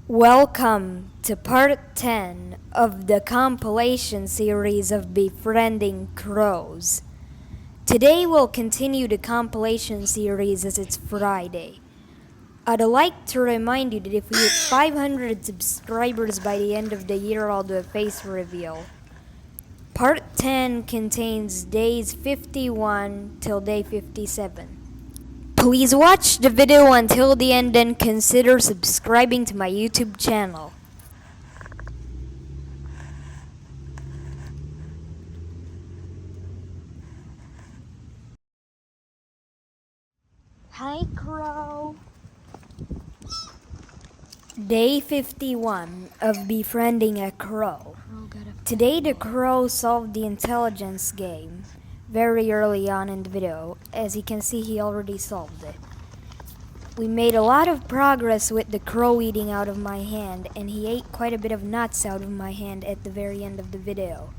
Welcome to part 10 of the compilation series of Befriending Crows. Today we'll continue the compilation series as it's Friday. I'd like to remind you that if we hit 500 subscribers by the end of the year, I'll do a face reveal. Part 10 contains days 51 till day 57. Please watch the video until the end and consider subscribing to my YouTube channel. Hi, Crow. Day 51 of Befriending a Crow. Today the Crow solved the intelligence game very early on in the video. As you can see, he already solved it. We made a lot of progress with the crow eating out of my hand, and he ate quite a bit of nuts out of my hand at the very end of the video.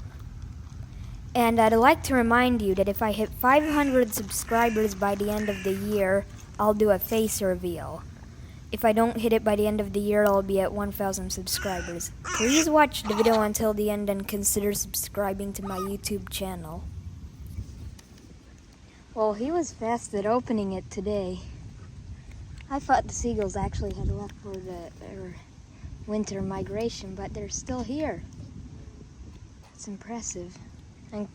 And I'd like to remind you that if I hit 500 subscribers by the end of the year, I'll do a face reveal. If I don't hit it by the end of the year, I'll be at 1,000 subscribers. Please watch the video until the end and consider subscribing to my YouTube channel. Well, he was fast at opening it today. I thought the seagulls actually had left for their winter migration, but they're still here. That's impressive. And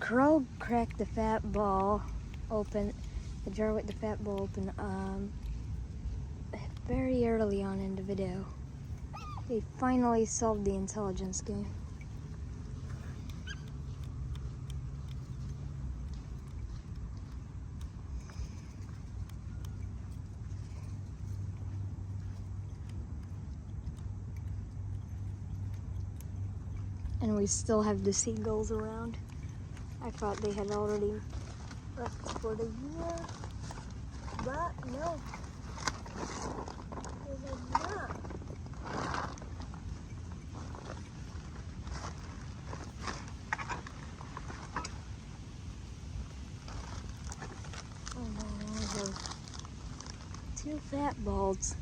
Crow cracked the fat ball open, the jar with the fat ball open, very early on in the video. He finally solved the intelligence game. And we still have the seagulls around. I thought they had already left for the year, but no. They did not. Oh no, those are two fat balls.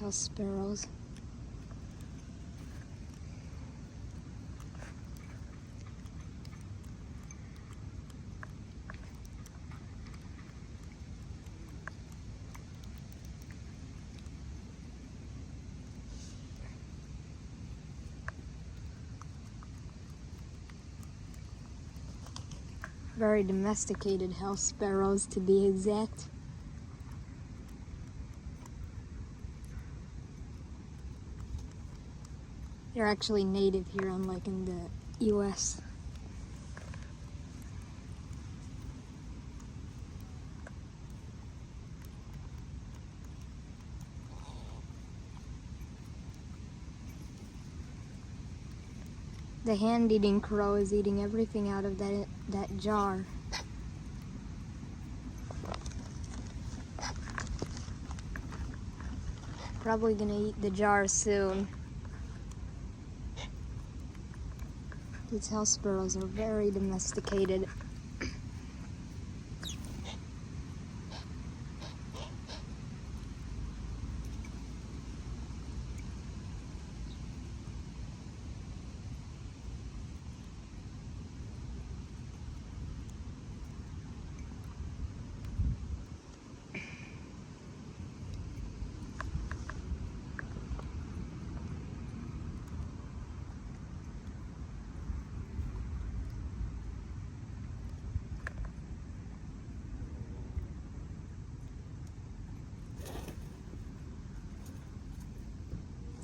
House sparrows. Very domesticated house sparrows, to be exact. They're actually native here, unlike in the US. The hand-eating crow is eating everything out of that jar. Probably gonna eat the jar soon. These house sparrows are very domesticated.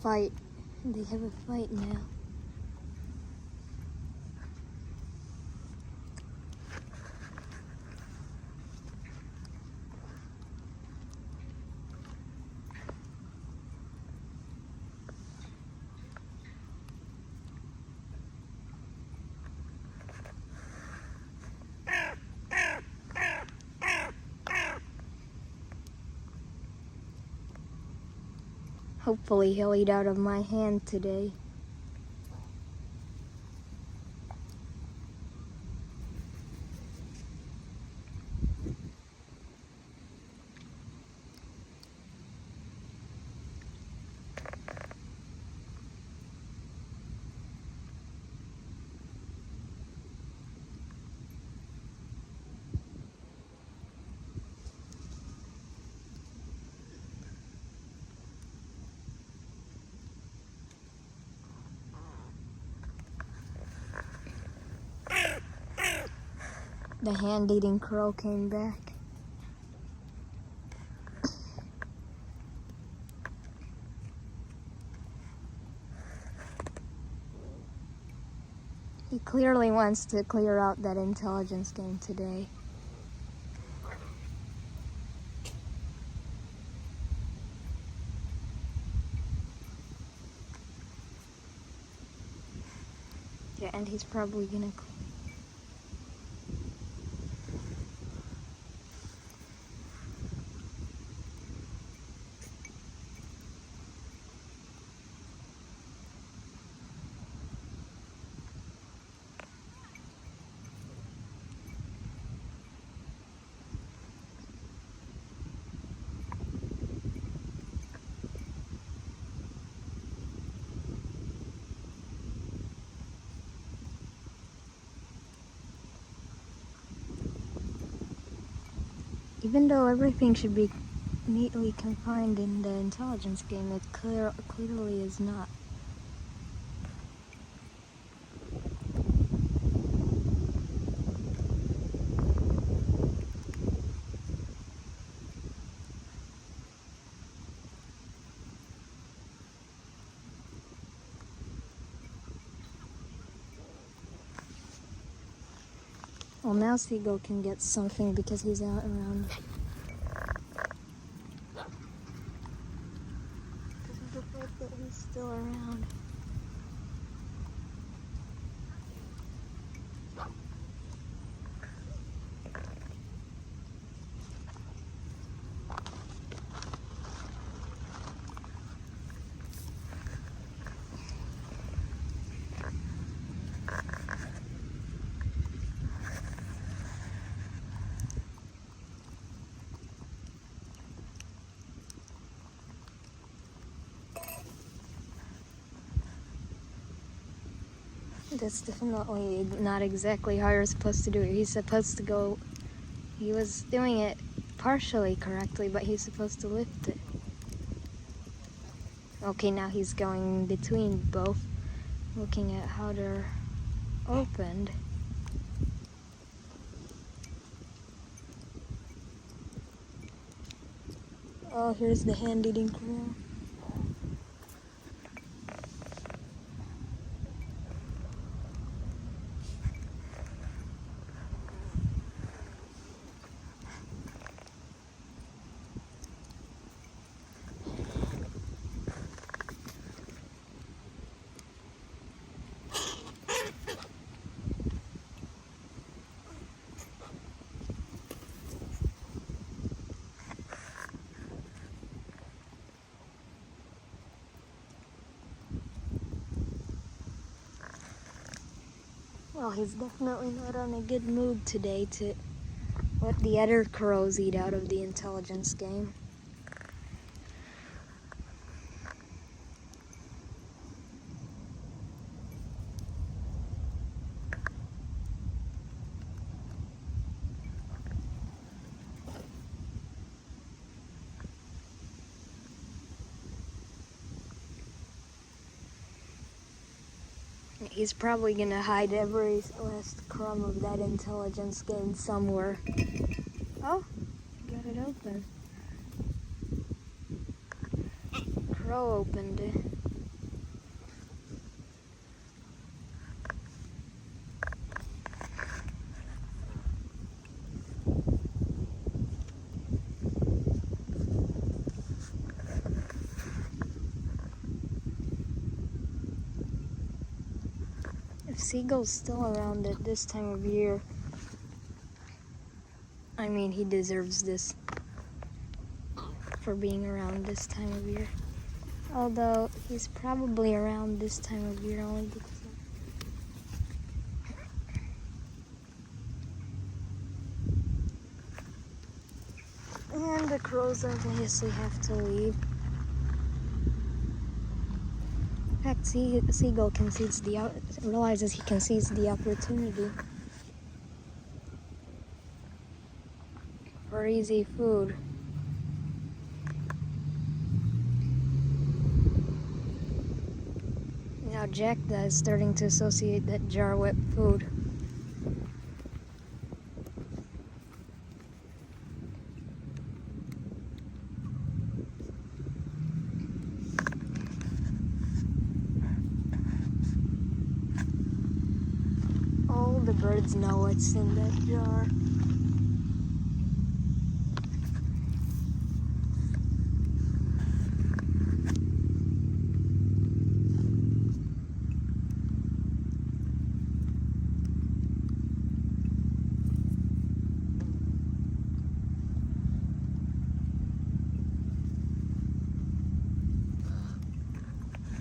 Fight. They have a fight now. Hopefully he'll eat out of my hand today. The hand-eating crow came back. He clearly wants to clear out that intelligence game today. Yeah, and he's probably gonna... Even though everything should be neatly confined in the intelligence game, it clearly is not. Well, now Seagull can get something because he's out around. Because of the fact that he's still around. That's definitely not exactly how you're supposed to do it. He's supposed to go... He was doing it partially correctly, but he's supposed to lift it. Okay, now he's going between both, looking at how they're opened. Oh, here's the hand-eating crow. Well, he's definitely not on a good mood today to let the other crows eat out of the intelligence game. He's probably gonna hide every last crumb of that intelligence game somewhere. Oh, got it open. Crow opened it. If Seagull's still around at this time of year, I mean, he deserves this for being around this time of year. Although, he's probably around this time of year only because and the crows obviously have to leave. In fact, Seagull realizes he can seize the opportunity for easy food. Now Jackdaw is starting to associate that jar with food. the birds know what's in that jar.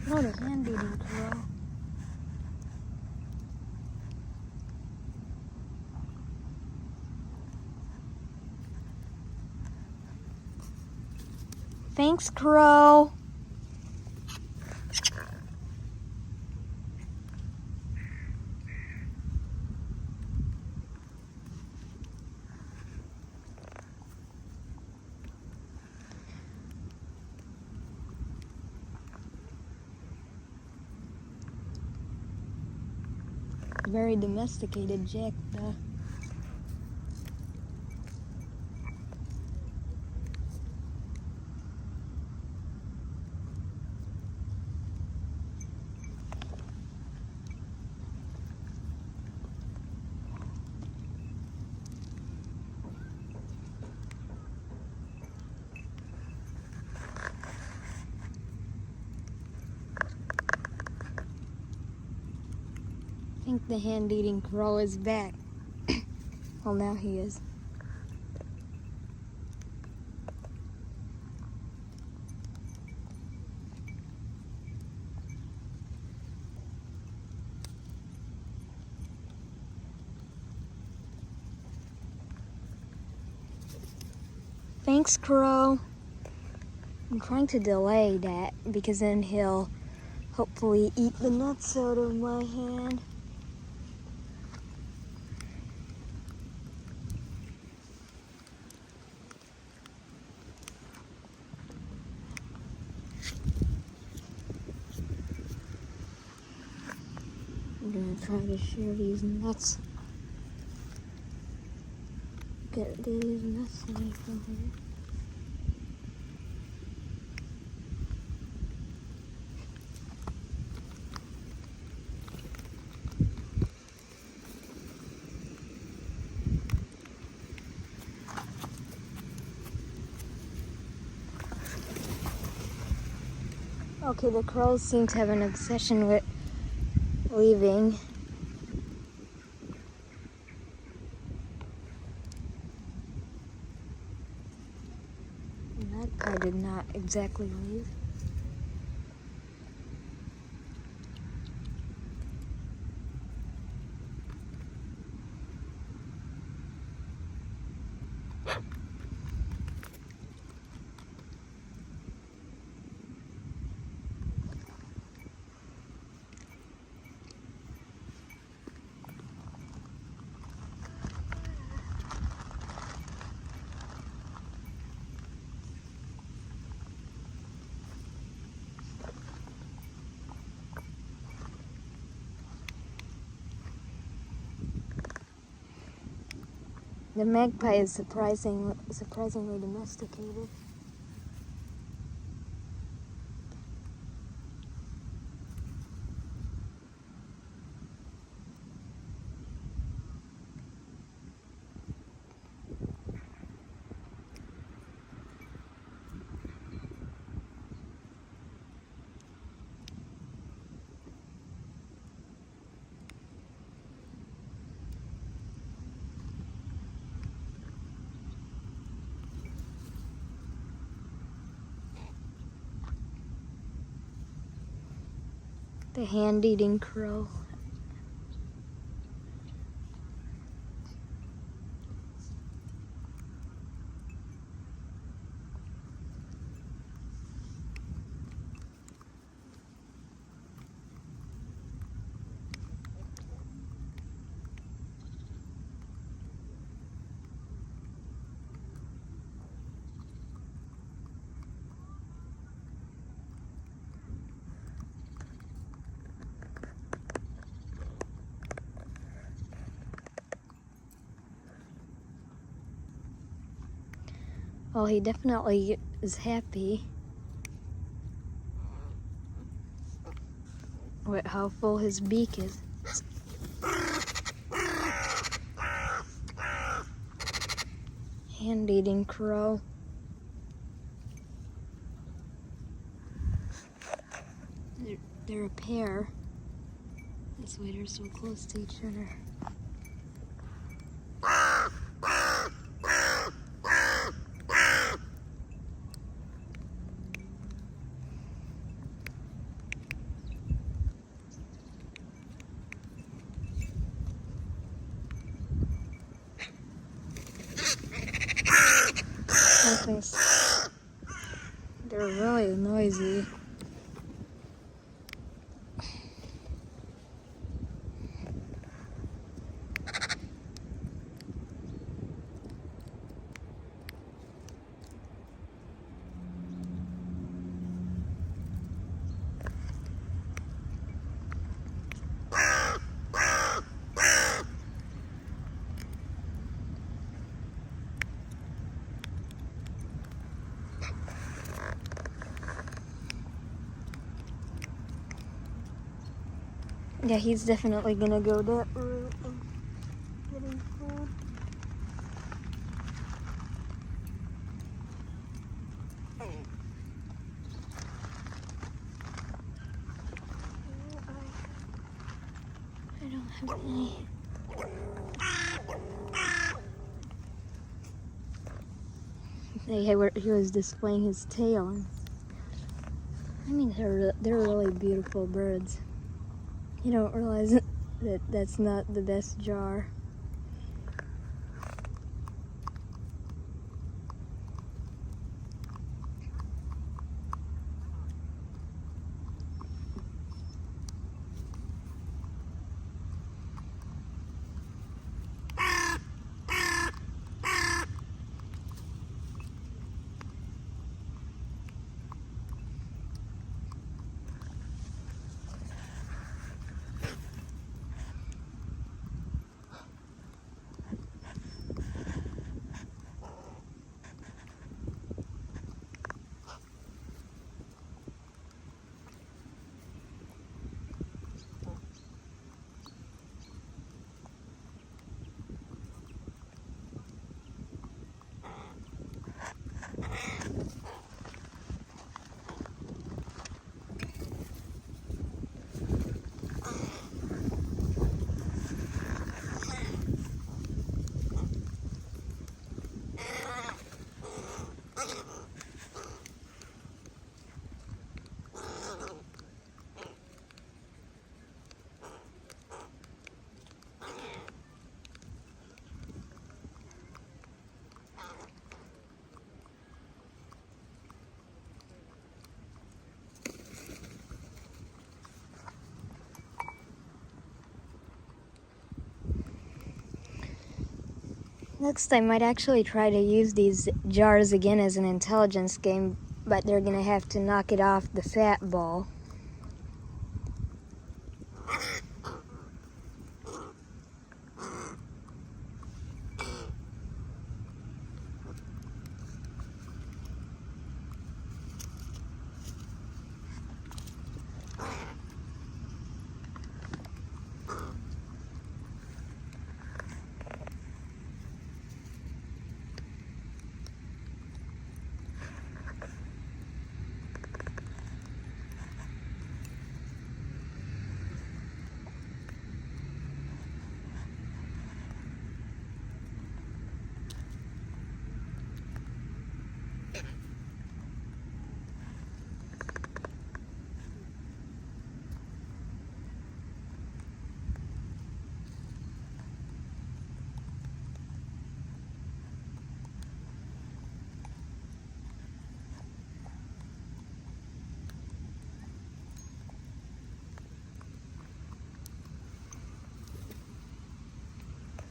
Oh, the hand-eating crow. Thanks, crow. Very domesticated Jack, though. I think the hand-eating crow is back. Well, now he is. Thanks, crow. I'm trying to delay that because then he'll hopefully eat the nuts out of my hand. I'm gonna try to share these nuts. Get these nuts away from here. Okay, the crows seem to have an obsession with leaving. That guy did not exactly leave. The magpie is surprisingly domesticated. The hand-eating crow. Well, he definitely is happy with how full his beak is. hand-eating crow. They're a pair. That's why they're so close to each other. They're really noisy. Yeah, he's definitely gonna go that route of getting food. I don't have any. He was displaying his tail. I mean, they're really beautiful birds. You don't realize that that's not the best jar. Next, I might actually try to use these jars again as an intelligence game, but they're gonna have to knock it off the fat ball.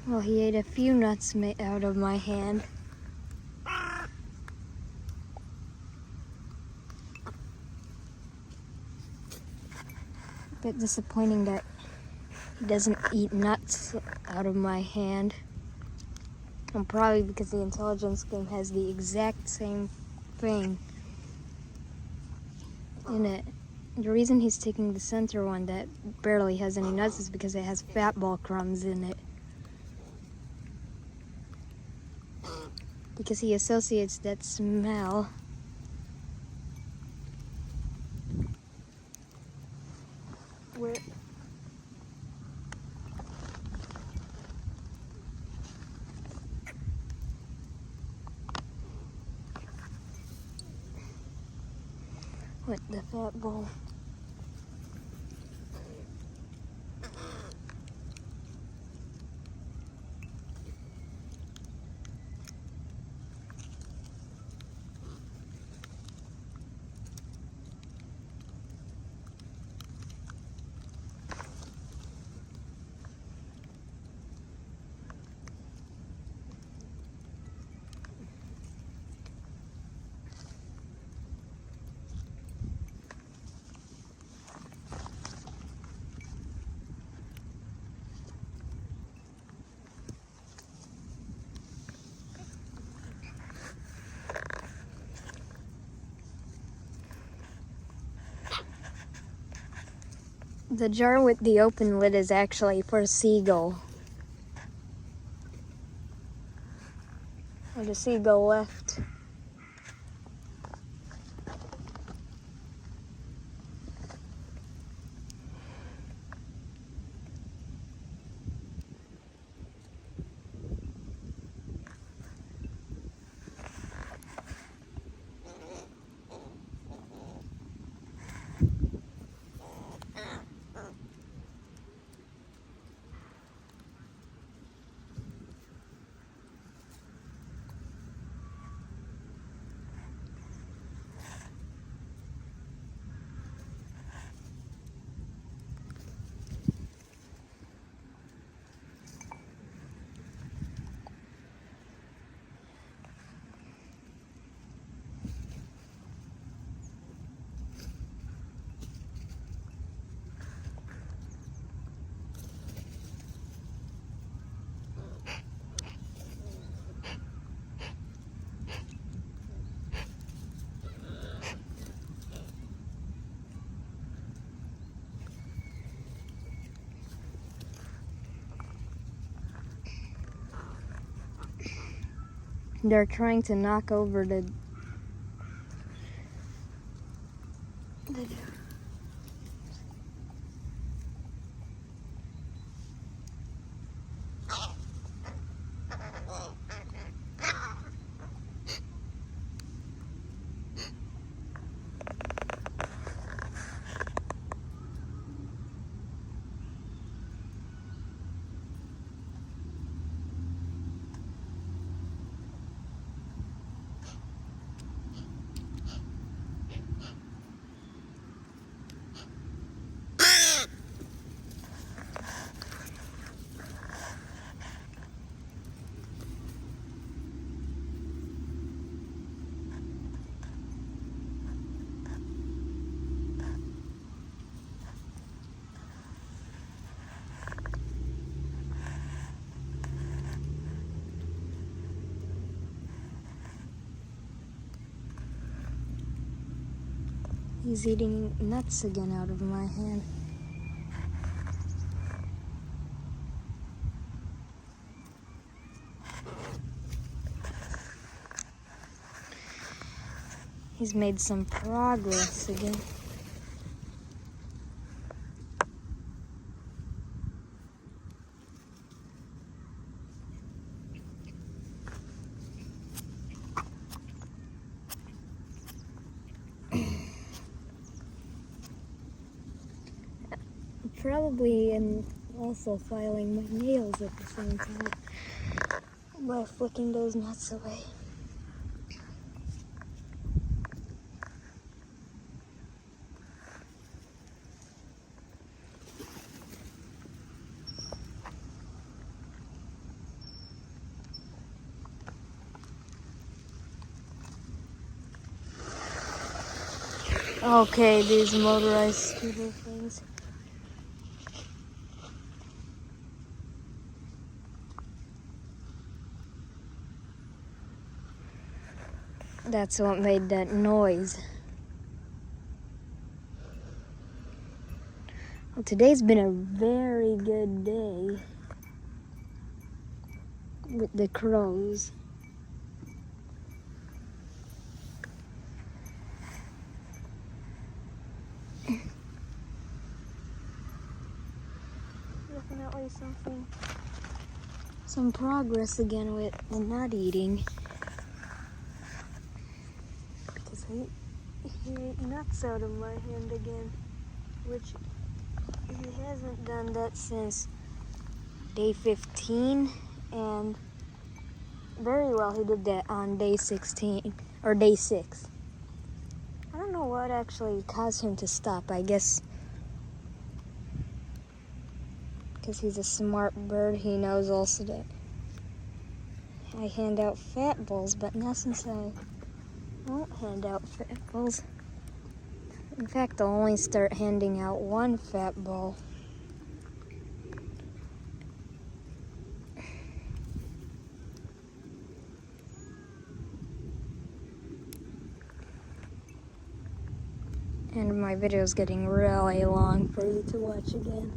Well, he ate a few nuts out of my hand. A bit disappointing that he doesn't eat nuts out of my hand. And probably because the intelligence game has the exact same thing in it. The reason he's taking the center one that barely has any nuts is because it has fat ball crumbs in it. because he associates that smell. Where? What the fat bull? The jar with the open lid is actually for seagull. Or the seagull left. They're trying to knock over the He's eating nuts again out of my hand. He's made some progress again. Probably am also filing my nails at the same time by flicking those nuts away. Okay, these motorized scooter things. That's what made that noise. Well, today's been a very good day with the crows. definitely some progress again with the nut eating. Because he ate nuts out of my hand again, which he hasn't done that since day 15, and very well he did that on day 16, or day 6. I don't know what actually caused him to stop. I guess because he's a smart bird, he knows also that I hand out fat balls, but not since I won't hand out fat balls. In fact, I'll only start handing out one fat ball. And my video is getting really long for you to watch again.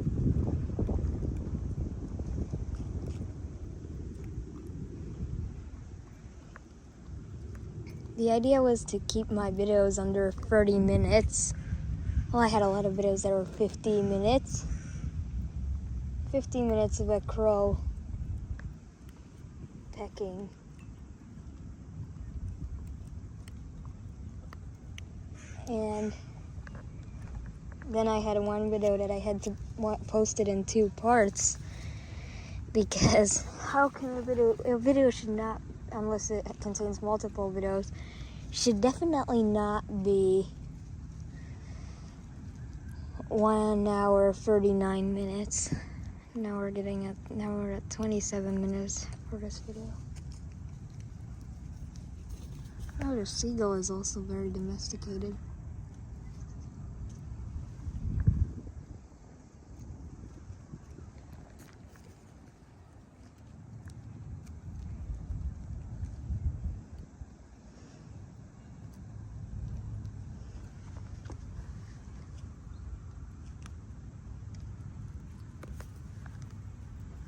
The idea was to keep my videos under 30 minutes. Well, I had a lot of videos that were 50 minutes. 50 minutes of a crow pecking. And then I had one video that I had to post it in 2 parts, because how can a video should not, unless it contains multiple videos, should definitely not be 1 hour 39 minutes. Now we're at 27 minutes for this video. Oh, the seagull is also very domesticated.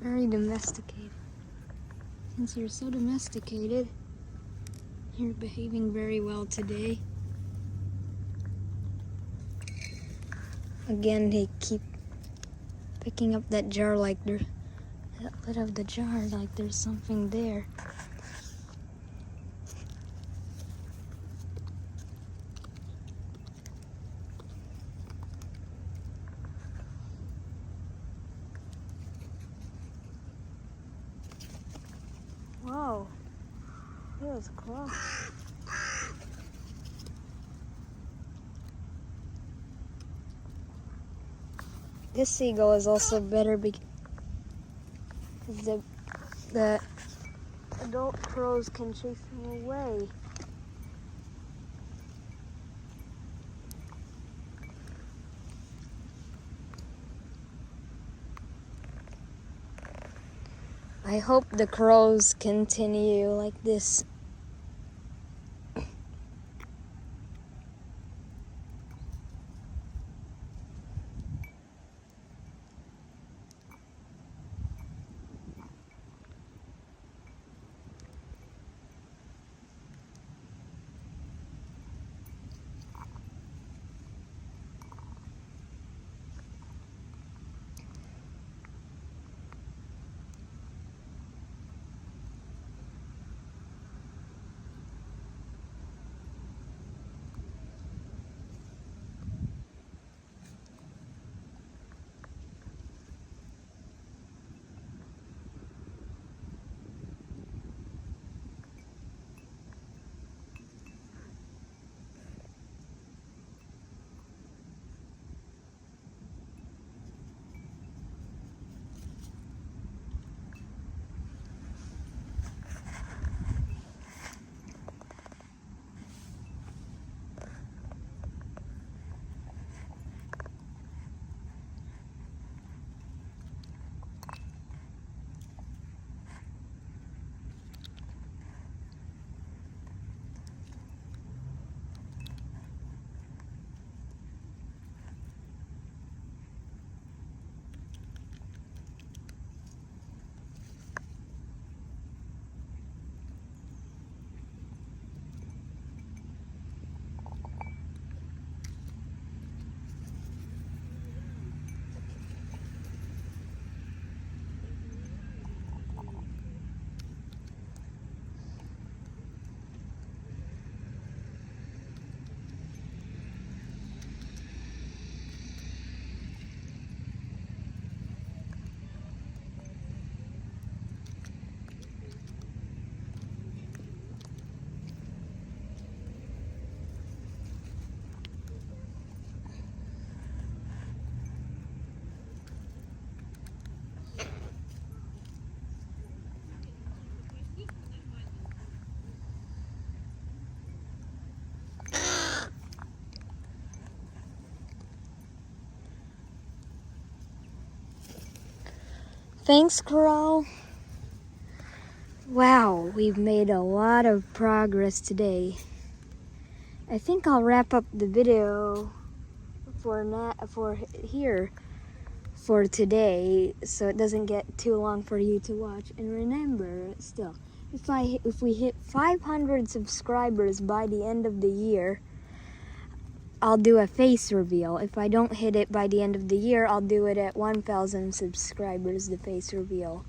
Very domesticated. Since you're so domesticated, you're behaving very well today. Again, they keep picking up that jar like that lid of the jar like there's something there. Whoa, that was close. This seagull is also better because the adult crows can chase him away. I hope the crows continue like this. Thanks, Crow. Wow, we've made a lot of progress today. I think I'll wrap up the video for here for today, so it doesn't get too long for you to watch. And remember, still, if we hit 500 subscribers by the end of the year, I'll do a face reveal. If I don't hit it by the end of the year, I'll do it at 1,000 subscribers, the face reveal.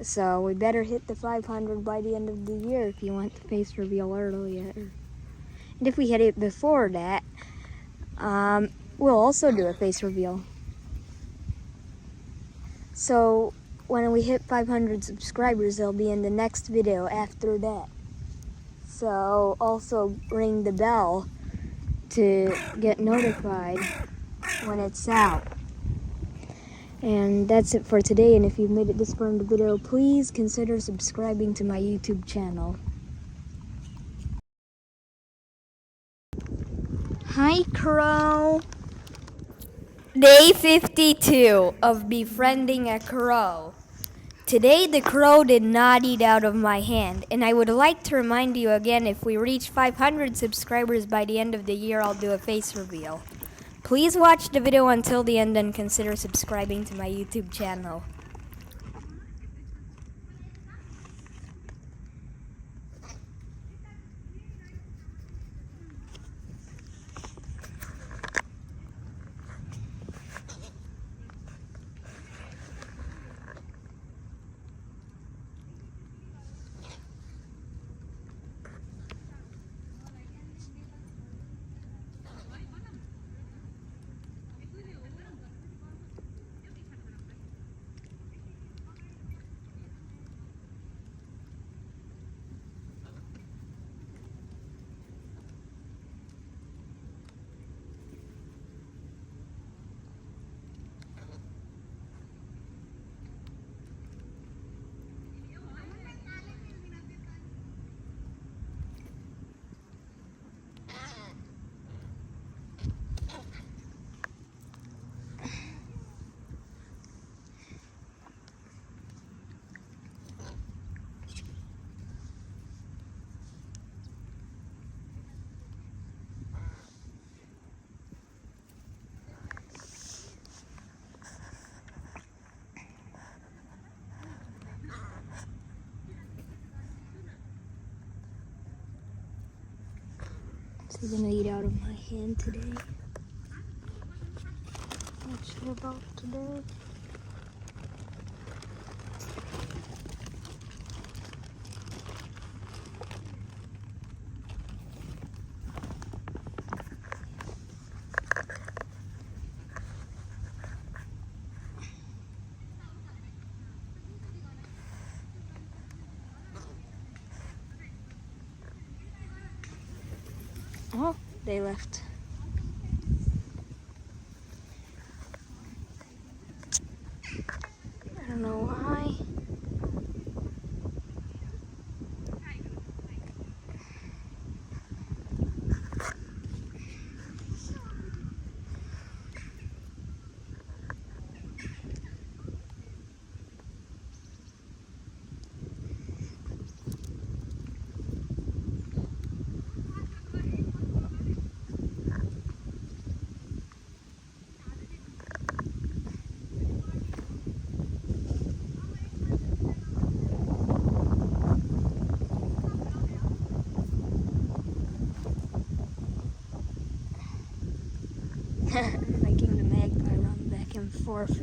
So we better hit the 500 by the end of the year if you want the face reveal earlier. And if we hit it before that, we'll also do a face reveal. So when we hit 500 subscribers, they'll be in the next video after that. So also ring the bell to get notified when it's out. And that's it for today, and if you've made it this far in the video, please consider subscribing to my YouTube channel. Hi, Crow! Day 52 of Befriending a Crow. Today the crow did not eat out of my hand, and I would like to remind you again, if we reach 500 subscribers by the end of the year, I'll do a face reveal. Please watch the video until the end and consider subscribing to my YouTube channel. Is he gonna eat out of my hand today? Not sure about today. Oh, they left. I don't know why. Making the magpie run back and forth.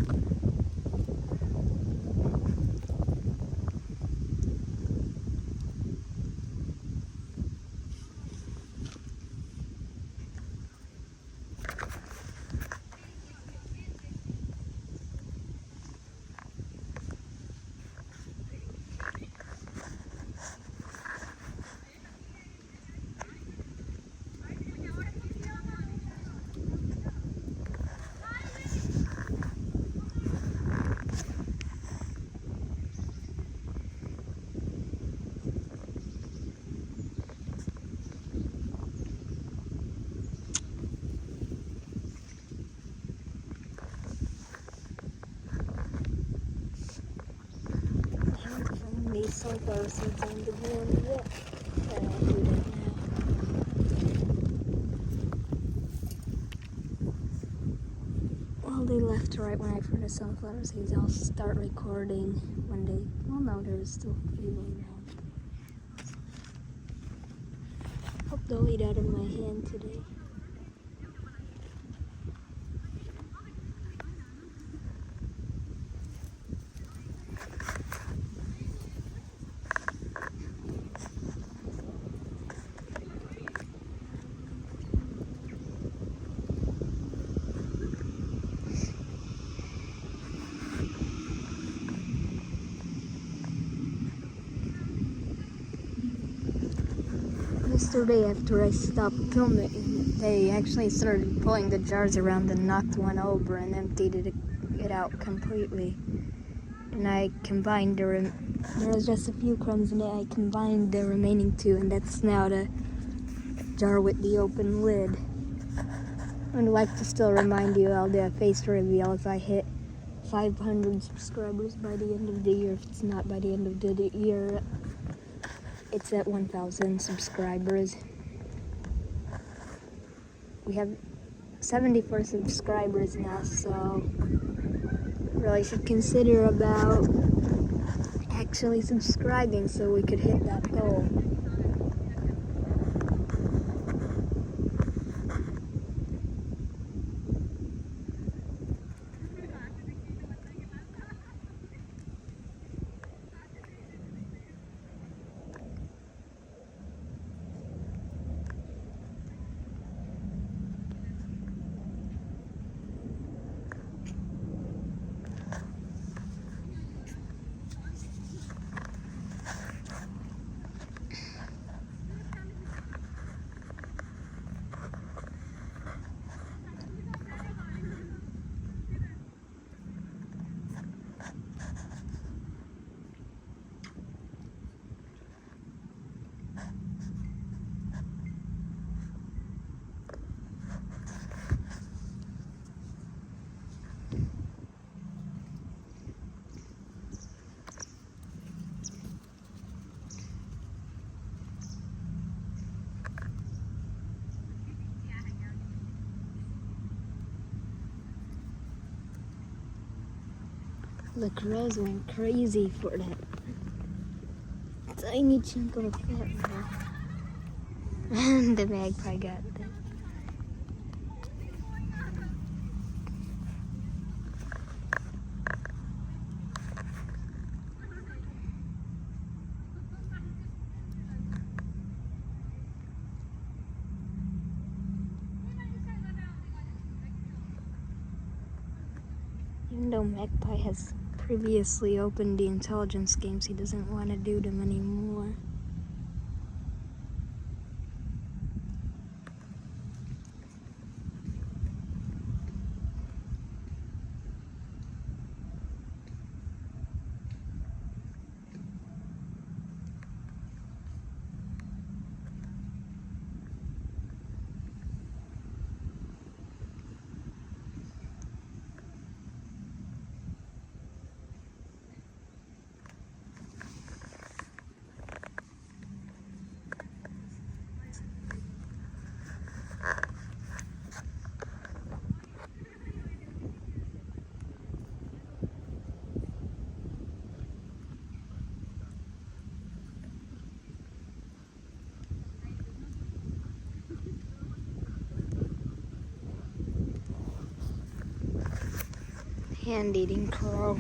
sunflower seeds on the ground yet. And I'll do that now. Well, they left right when I put the sunflower seeds. I'll start recording when they... Oh no, there's still a few around. Hope they'll eat out of my hand today. Yesterday, after I stopped filming, they actually started pulling the jars around and knocked one over and emptied it out completely. And I combined there was just a few crumbs in it. I combined the remaining two, and that's now the jar with the open lid. I'd like to still remind you, I'll do a face reveal if I hit 500 subscribers by the end of the year. If it's not by the end of the year, it's at 1,000 subscribers. We have 74 subscribers now, so really should consider about actually subscribing so we could hit that goal. The crows went crazy for that tiny chunk of a fat ball. And the magpie got that. Even though Magpie has previously opened the intelligence games, he doesn't want to do them anymore. Hand-eating crow.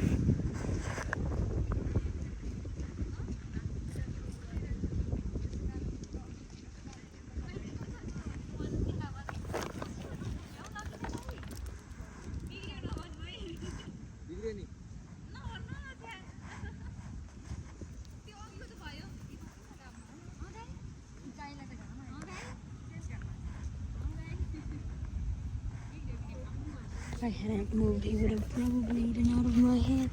If I hadn't moved, he would have probably eaten out of my hand.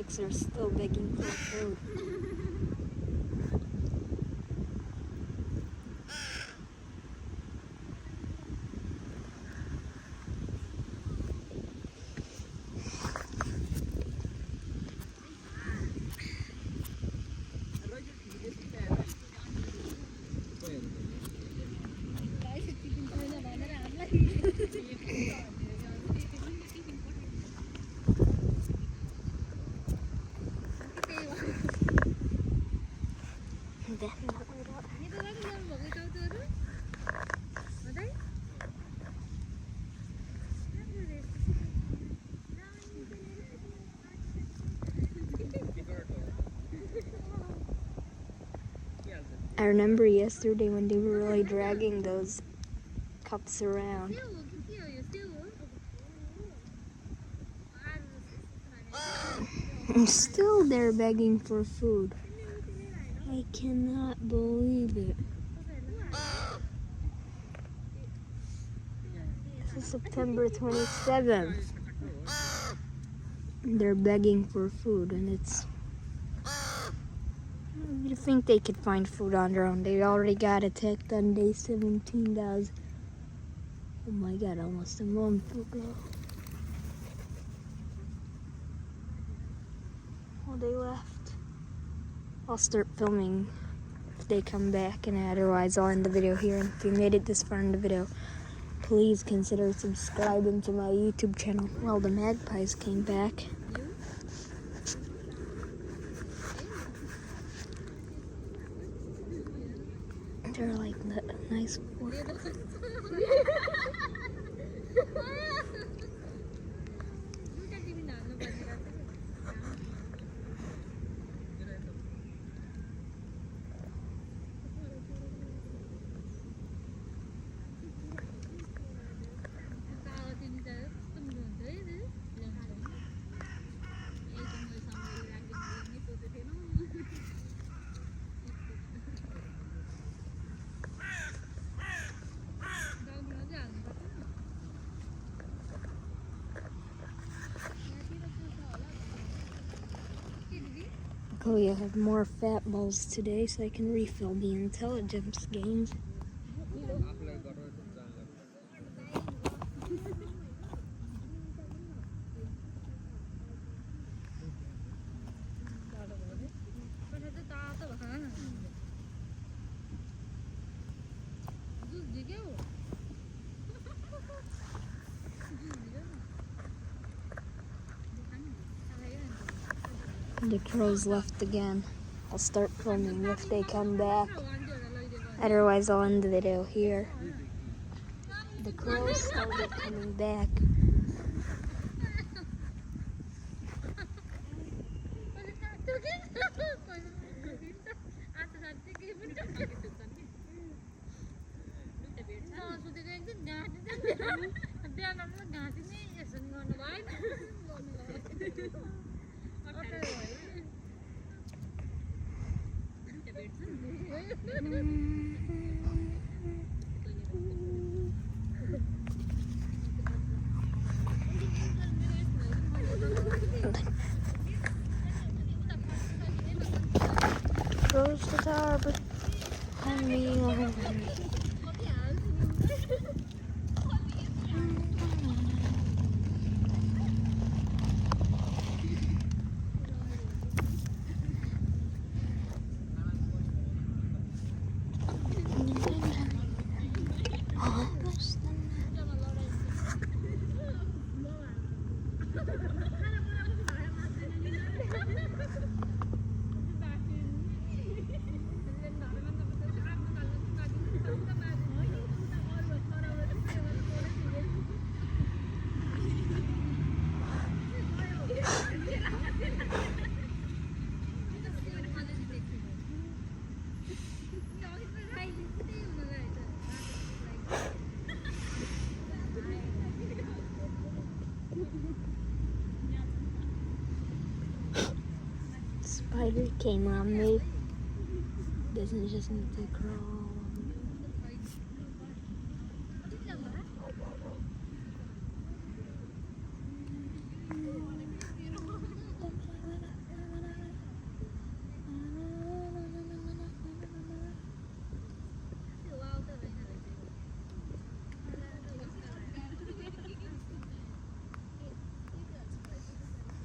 snakes are still begging for food. I remember yesterday when they were really dragging those cups around. I'm still there begging for food. I cannot believe it. This is September 27th. They're begging for food, and it's... You'd think they could find food on their own. They already got attacked on day 17. That was, oh my god, almost a month ago. Oh, they left. I'll start filming if they come back, and otherwise I'll end the video here. And if you made it this far in the video, please consider subscribing to my YouTube channel. Well, the magpies came back. They're like nice boys. Luckily I have more fat balls today so I can refill the intelligence games. The crows left again. I'll start filming if they come back. Otherwise I'll end the video here. The crows started coming back. Crows to tower, but spider came on me. Doesn't just need to crawl.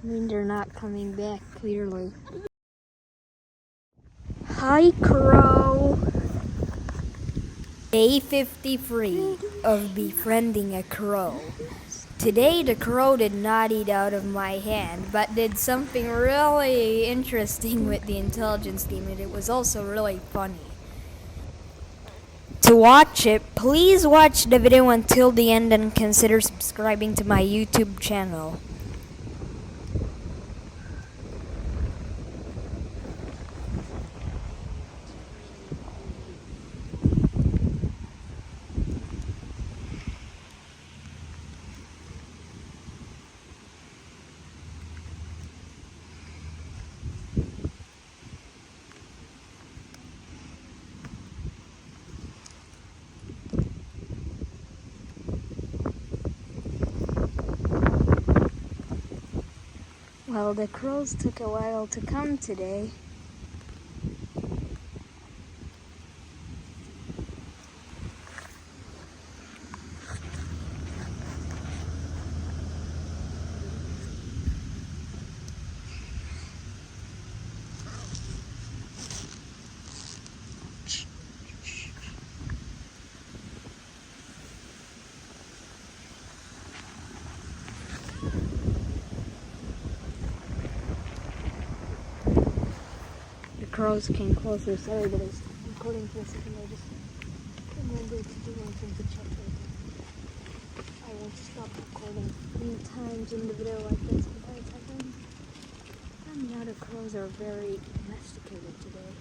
mean, they're not coming back clearly. Hi, Crow. Day 53 of Befriending a Crow. Today the crow did not eat out of my hand, but did something really interesting with the intelligence game, and it was also really funny. To watch it, please watch the video until the end and consider subscribing to my YouTube channel. Well, the crows took a while to come today. The crows came closer. Sorry that I was recording for a second. I just remembered to do one thing to check it. I won't stop recording 3 times in the video like this. Sometimes now the crows are very domesticated today.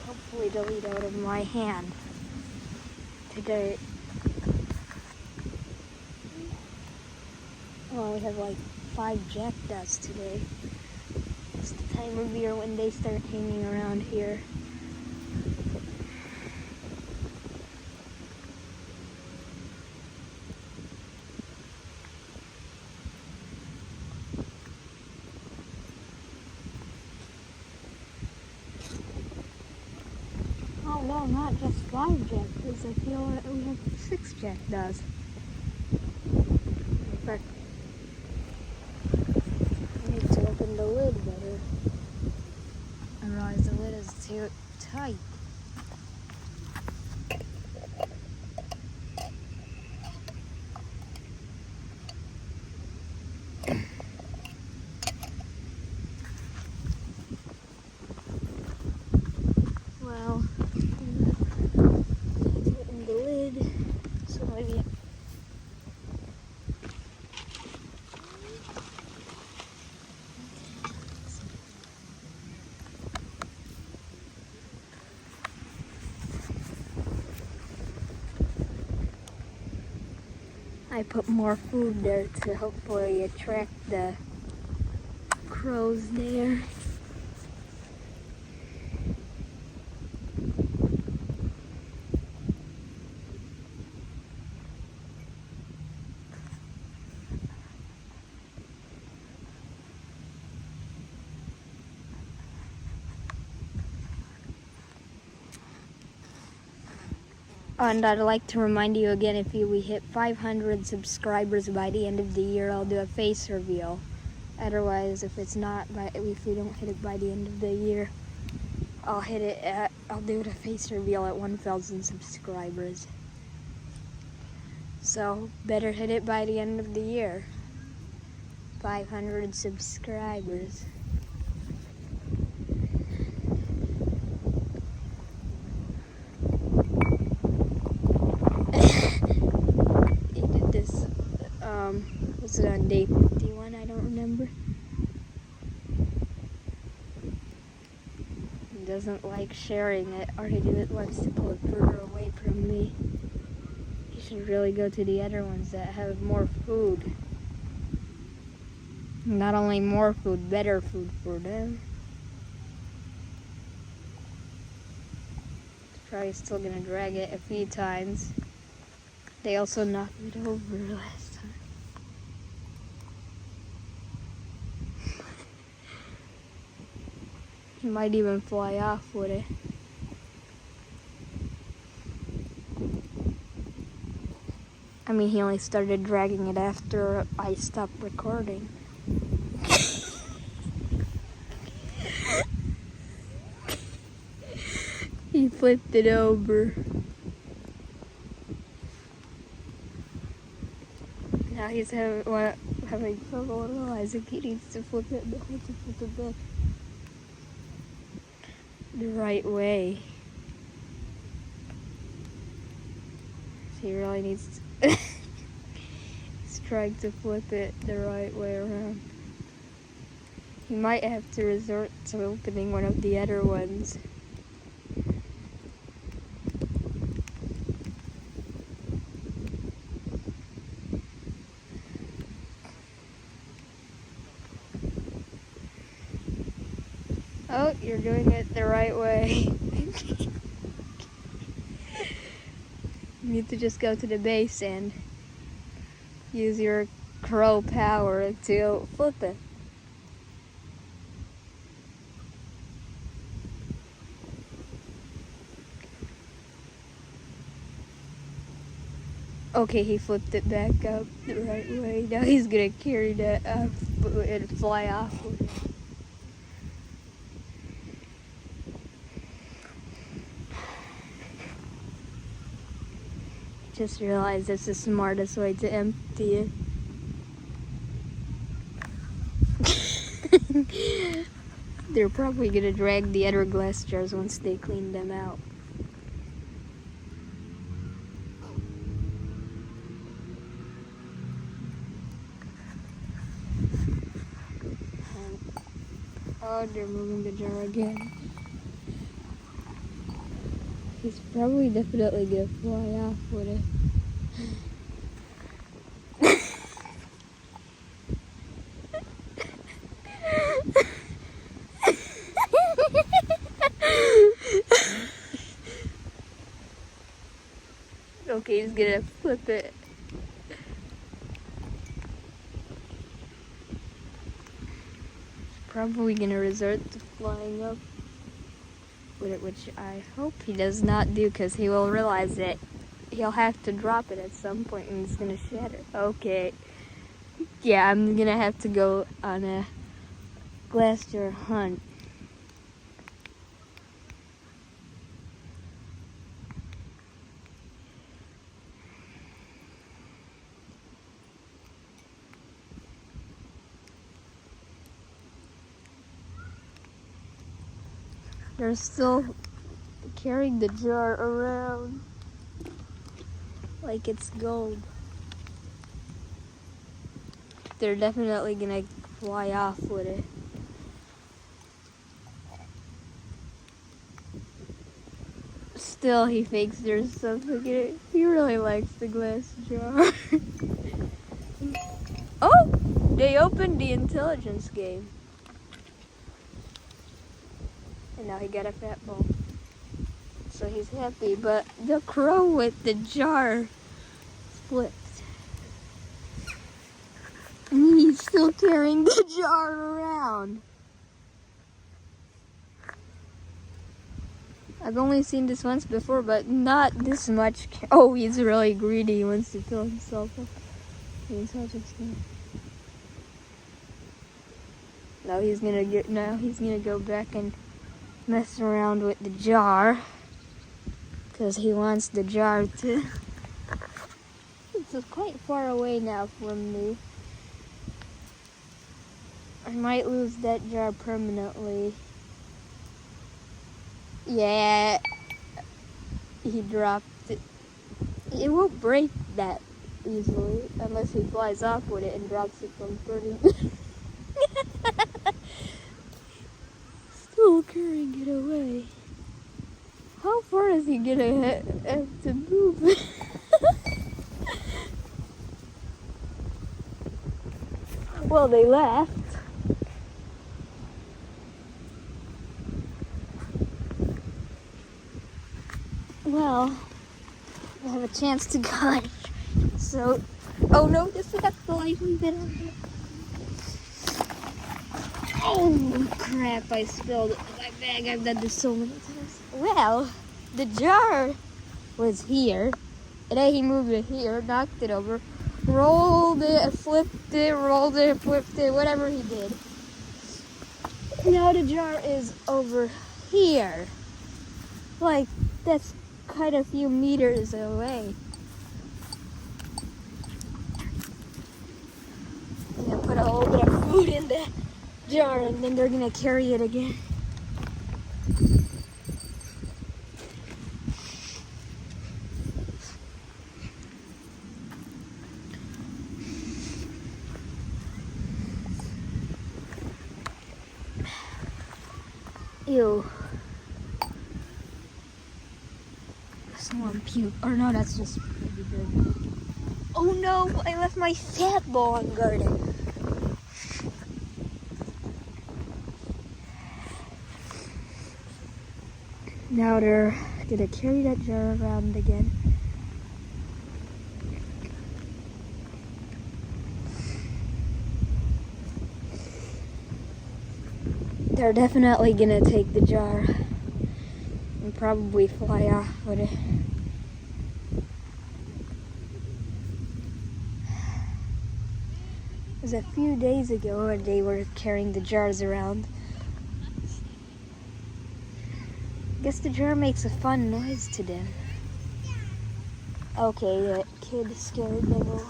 Hopefully they'll eat out of my hand today. Well, we have like 5 jackdaws today. It's the time of year when they start hanging around here. Oh no, not just 5 jackdaws. I feel that we have 6 jackdaws. In fact, I need to open the lid better. I realize the lid is too tight. Well, open the lid, so maybe. I put more food there to hopefully attract the crows there. And I'd like to remind you again, if we hit 500 subscribers by the end of the year, I'll do a face reveal. Otherwise, if we don't hit it by the end of the year, I'll do the face reveal at 1,000 subscribers. So, better hit it by the end of the year. 500 subscribers. Was it on day 51? I don't remember. He doesn't like sharing it, or he wants to pull it further away from me. He should really go to the other ones that have more food. Not only more food, better food for them. He's probably still gonna drag it a few times. They also knocked it over last time. He might even fly off with it. I mean, he only started dragging it after I stopped recording. He flipped it over. Now he's having trouble realizing he needs to flip it back the right way. He really needs to he's trying to flip it the right way around. He might have to resort to opening one of the other ones. Oh, you're doing it the right way. You need to just go to the base and use your crow power to flip it. Okay, he flipped it back up the right way. Now he's gonna carry that up and fly off with it. Just realized that's the smartest way to empty it. They're probably gonna drag the other glass jars once they clean them out. Oh, they're moving the jar again. He's probably definitely gonna fly off with it. Okay, he's gonna flip it. Probably gonna resort to flying up with it, which I hope he does not do, because he will realize that he'll have to drop it at some point and it's gonna shatter. Okay. Yeah, I'm gonna have to go on a glass jar hunt. They're still carrying the jar around like it's gold. They're definitely gonna fly off with it. Still, he thinks there's something in it. He really likes the glass jar. Oh! They opened the intelligence game. And now he got a fat ball. So he's happy, but the crow with the jar flipped. And he's still carrying the jar around. I've only seen this once before, but not this much. Oh, he's really greedy. He wants to fill himself up. Now he's gonna go back and mess around with the jar, because he wants the jar to. It's quite far away now from me. I might lose that jar permanently. Yeah, he dropped it. It won't break that easily unless he flies off with it and drops it from 30. Still carrying it away. How far is he gonna have to move? Well, they left. Well, I have a chance to go. So, oh no, this is the light we've been on. Oh crap, I spilled it in my bag. I've done this so many times. Well, the jar was here And then he moved it here, knocked it over, rolled it, flipped it, rolled it, flipped it, whatever he did. Now the jar is over here. Like, that's quite a few meters away. I'm gonna put a little bit of food in the jar and then they're gonna carry it again. Ew. Someone puked. Or no, that's just pretty good. Oh no, I left my fat ball unguarded. Now they're gonna carry that jar around again. They're definitely gonna take the jar and probably fly off with it. It was a few days ago when they were carrying the jars around. I guess the jar makes a fun noise to them. Okay, that kid scared them away.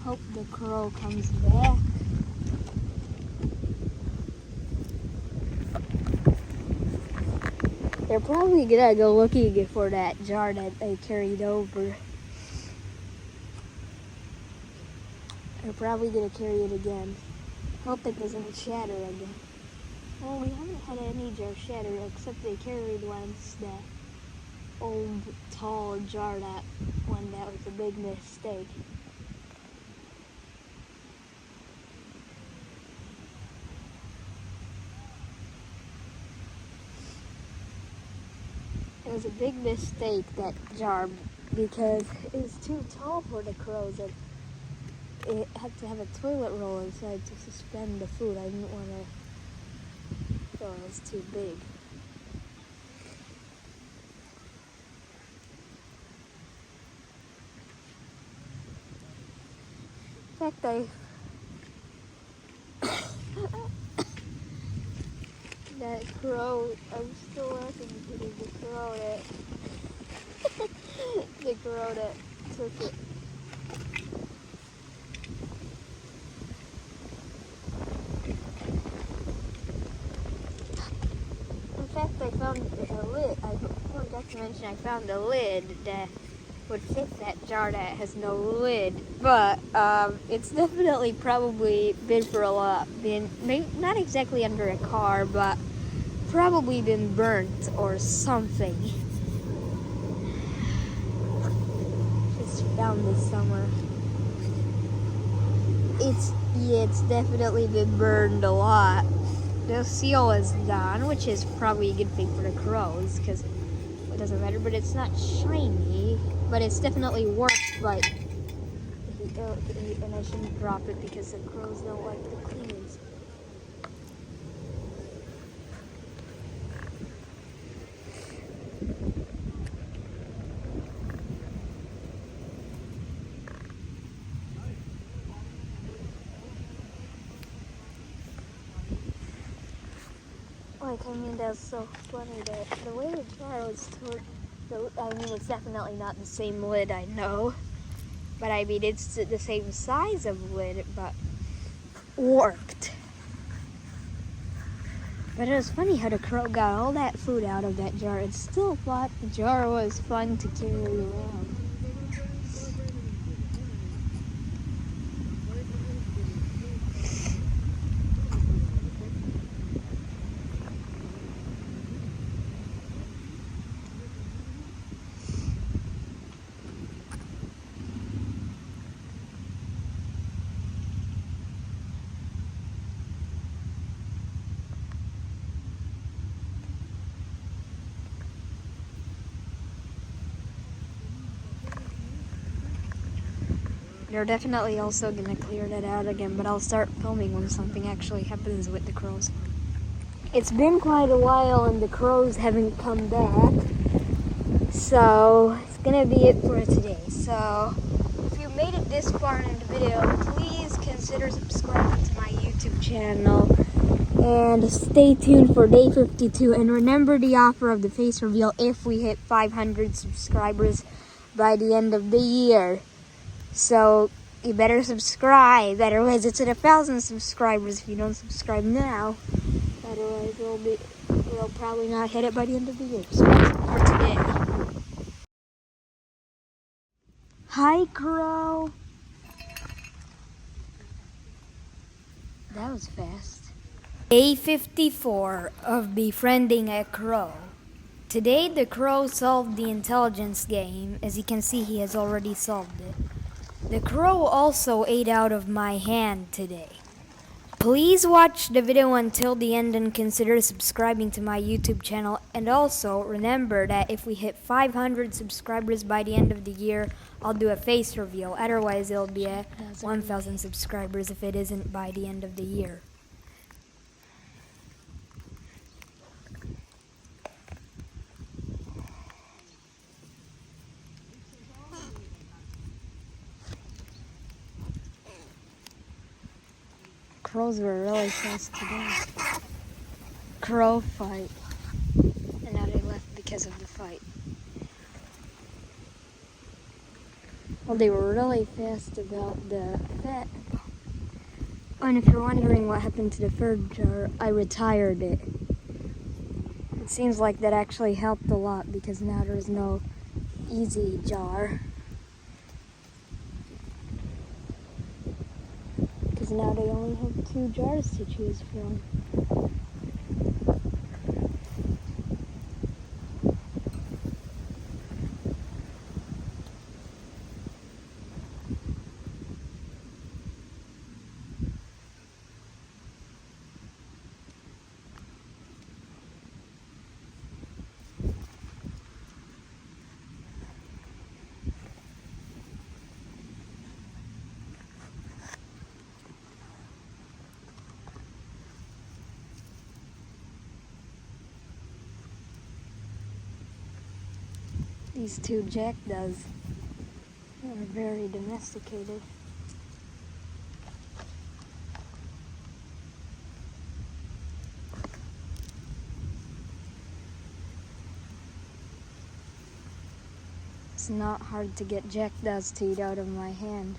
Hope the crow comes back. They're probably gonna go looking for that jar that they carried over. They're probably gonna carry it again. Hope it doesn't shatter again. Well, we haven't had any jar shatter except they carried once that old tall jar, that one that was a big mistake. It was a big mistake, that jar, because it was too tall for the crows and it had to have a toilet roll inside to suspend the food. I didn't want to, so it was too big. In fact, that crow, I'm still laughing because the crow that the crow that took it. In fact, I found a lid. I forgot to mention I found a lid that would fit that jar that has no lid, but it's definitely probably been for a lot. Maybe not exactly under a car, but probably been burnt or something. Just found this somewhere. It's definitely been burned a lot. The seal is gone, which is probably a good thing for the crows because it doesn't matter. But it's not shiny, but it's definitely worked. But and I shouldn't drop it because the crows don't like the cleaners. I mean, that's so funny that the way the jar was stored, I mean, it's definitely not the same lid, I know. But I mean, it's the same size of lid, but worked. But it was funny how the crow got all that food out of that jar and still thought the jar was fun to carry around. They're definitely also gonna clear that out again, but I'll start filming when something actually happens with the crows. It's been quite a while and the crows haven't come back, so it's gonna be it for today. So if you made it this far in the video, please consider subscribing to my YouTube channel and stay tuned for day 52, and remember the offer of the face reveal if we hit 500 subscribers by the end of the year. So you better subscribe, otherwise it's at 1,000 subscribers if you don't subscribe now. Otherwise we'll probably not hit it by the end of the year. So that's it for today. Hi, crow. That was fast. Day 54 of Befriending a Crow. Today the crow solved the intelligence game. As you can see, he has already solved it. The crow also ate out of my hand today. Please watch the video until the end and consider subscribing to my YouTube channel. And also remember that if we hit 500 subscribers by the end of the year, I'll do a face reveal. Otherwise it'll be at 1,000 subscribers if it isn't by the end of the year. Crows were really fast today. Crow fight. And now they left because of the fight. Well, they were really fast about the vet. Oh, and if you're wondering what happened to the third jar, I retired it. It seems like that actually helped a lot because now there's no easy jar. Because now they only have 2 jars to choose from. These 2 jackdaws are very domesticated. It's not hard to get jackdaws to eat out of my hand.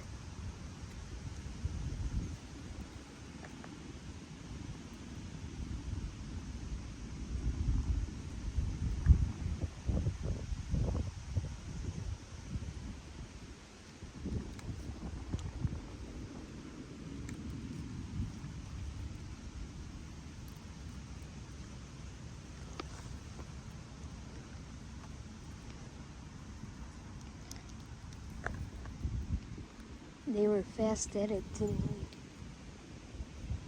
They were fast at it today,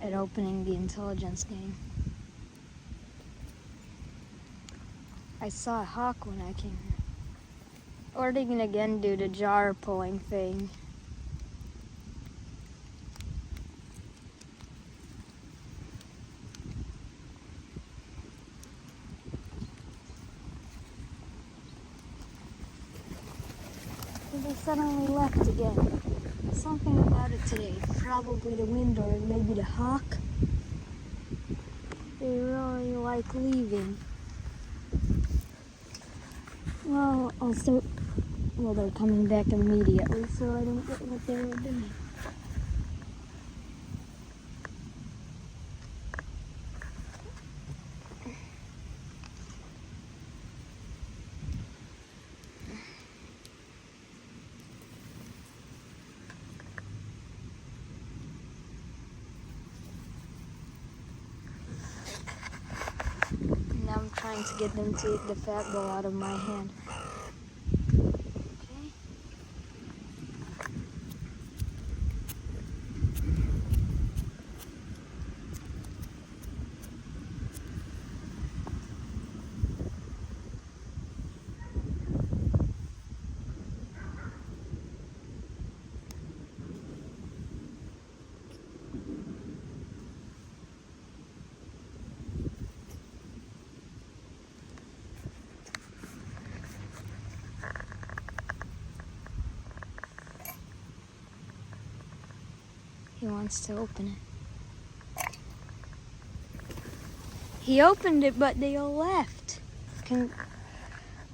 at opening the intelligence game. I saw a hawk when I came here. Or they can again do the jar pulling thing. And they suddenly left again. Something about it today. Probably the wind or maybe the hawk. They really like leaving. Well, they're coming back immediately, so I don't get what they were doing. Now I'm trying to get them to eat the fat ball out of my hand. Okay. He wants to open it. He opened it, but they all left.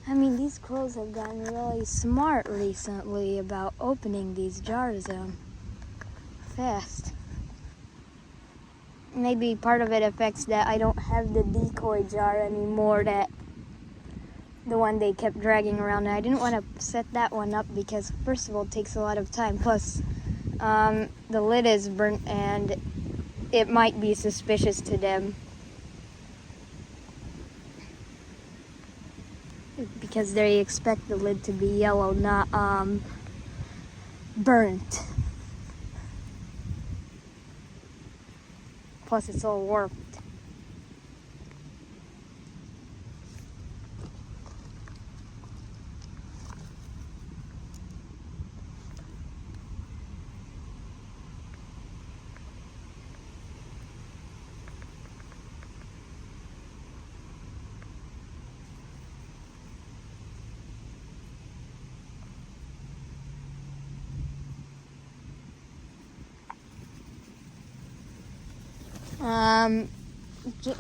These crows have gotten really smart recently about opening these jars fast. Maybe part of it affects that I don't have the decoy jar anymore, the one they kept dragging around. And I didn't want to set that one up because, first of all, it takes a lot of time. Plus, the lid is burnt and it might be suspicious to them. Because they expect the lid to be yellow, not burnt. Plus, it's all warped.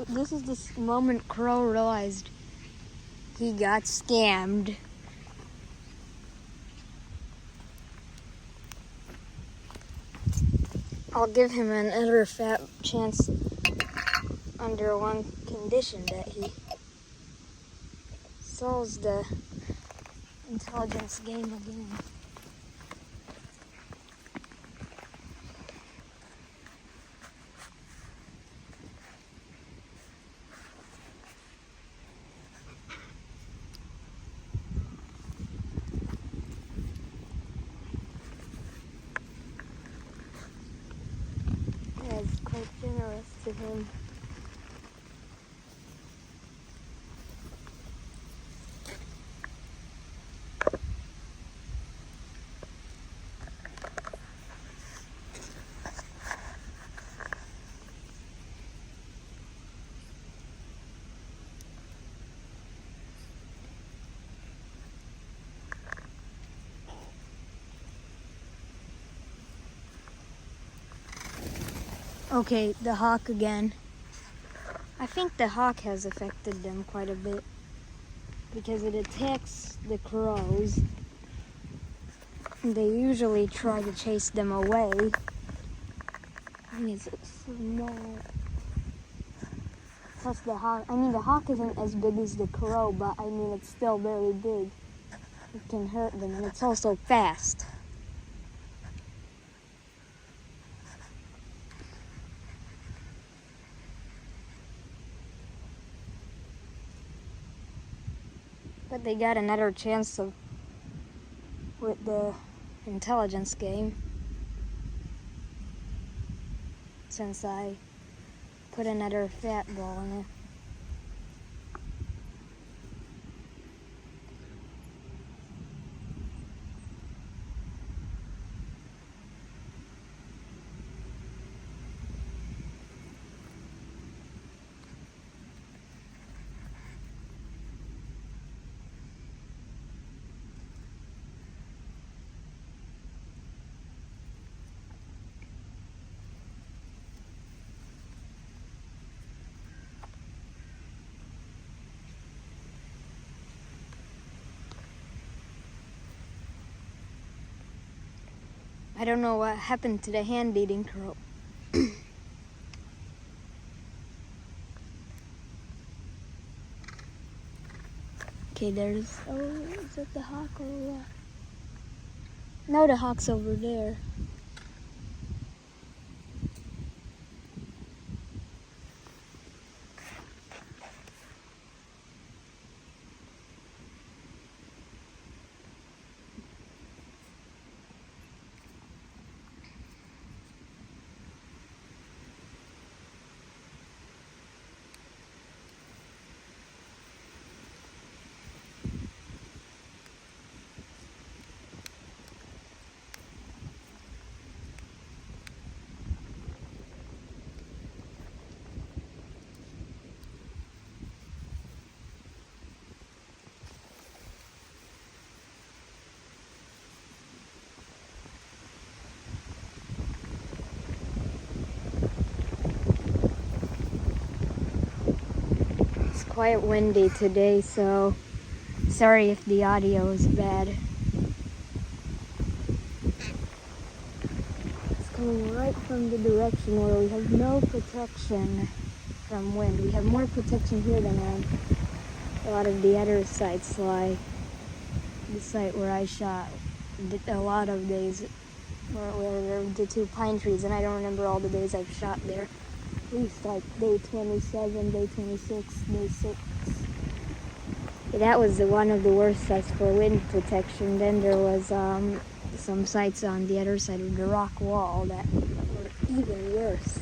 This is the moment Crow realized he got scammed. I'll give him another fat chance under one condition, that he solves the intelligence game again. That's quite generous to him. Okay, the hawk again. I think the hawk has affected them quite a bit because it attacks the crows. They usually try to chase them away. It's small. Plus the hawk isn't as big as the crow, but it's still very big. It can hurt them, and it's also fast. But they got another chance with the intelligence game, since I put another fat ball in it. I don't know what happened to the hand-eating crow. Okay, is that the hawk or what? No, the hawk's over there. quite windy today, so sorry if the audio is bad. It's coming right from the direction where we have no protection from wind. We have more protection here than on a lot of the other sites, like the site where I shot a lot of days, where there were the 2 pine trees, and I don't remember all the days I've shot there. At least like day 27, day 26, day 6. That was one of the worst sites for wind protection. Then there was some sites on the other side of the rock wall that were even worse.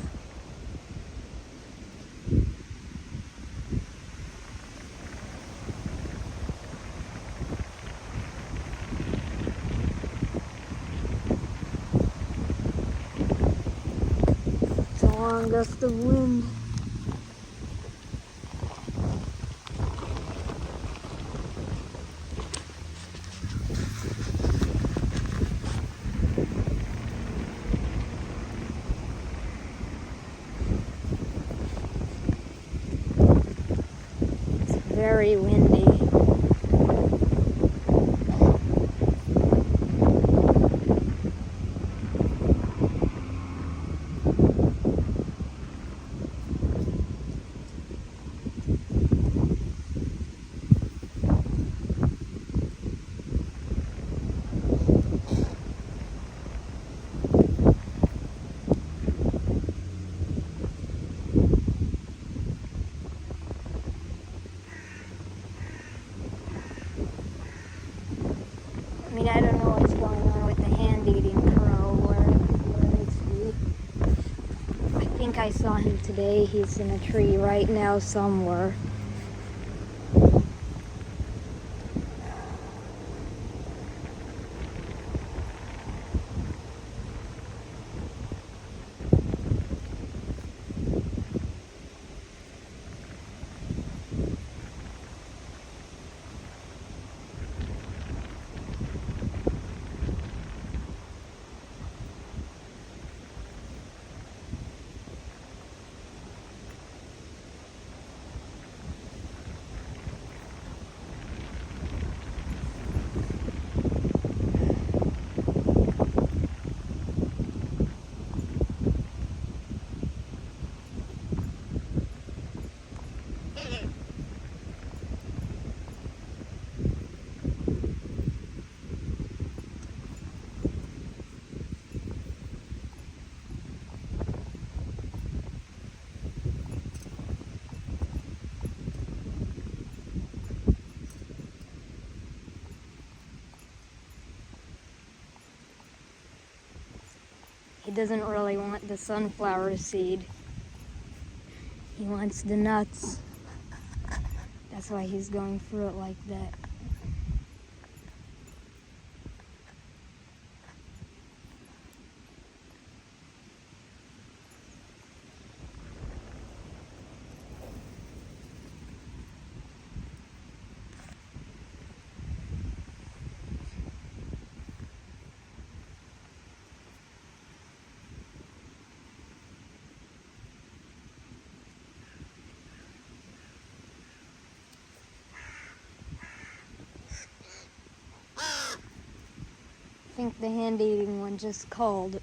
It's a long gust of wind. Very windy. I mean, I don't know what's going on with the hand-eating crow, where is he? I think I saw him today. He's in a tree right now somewhere. He doesn't really want the sunflower seed. He wants the nuts. That's why he's going through it like that. I think the hand-eating one just called.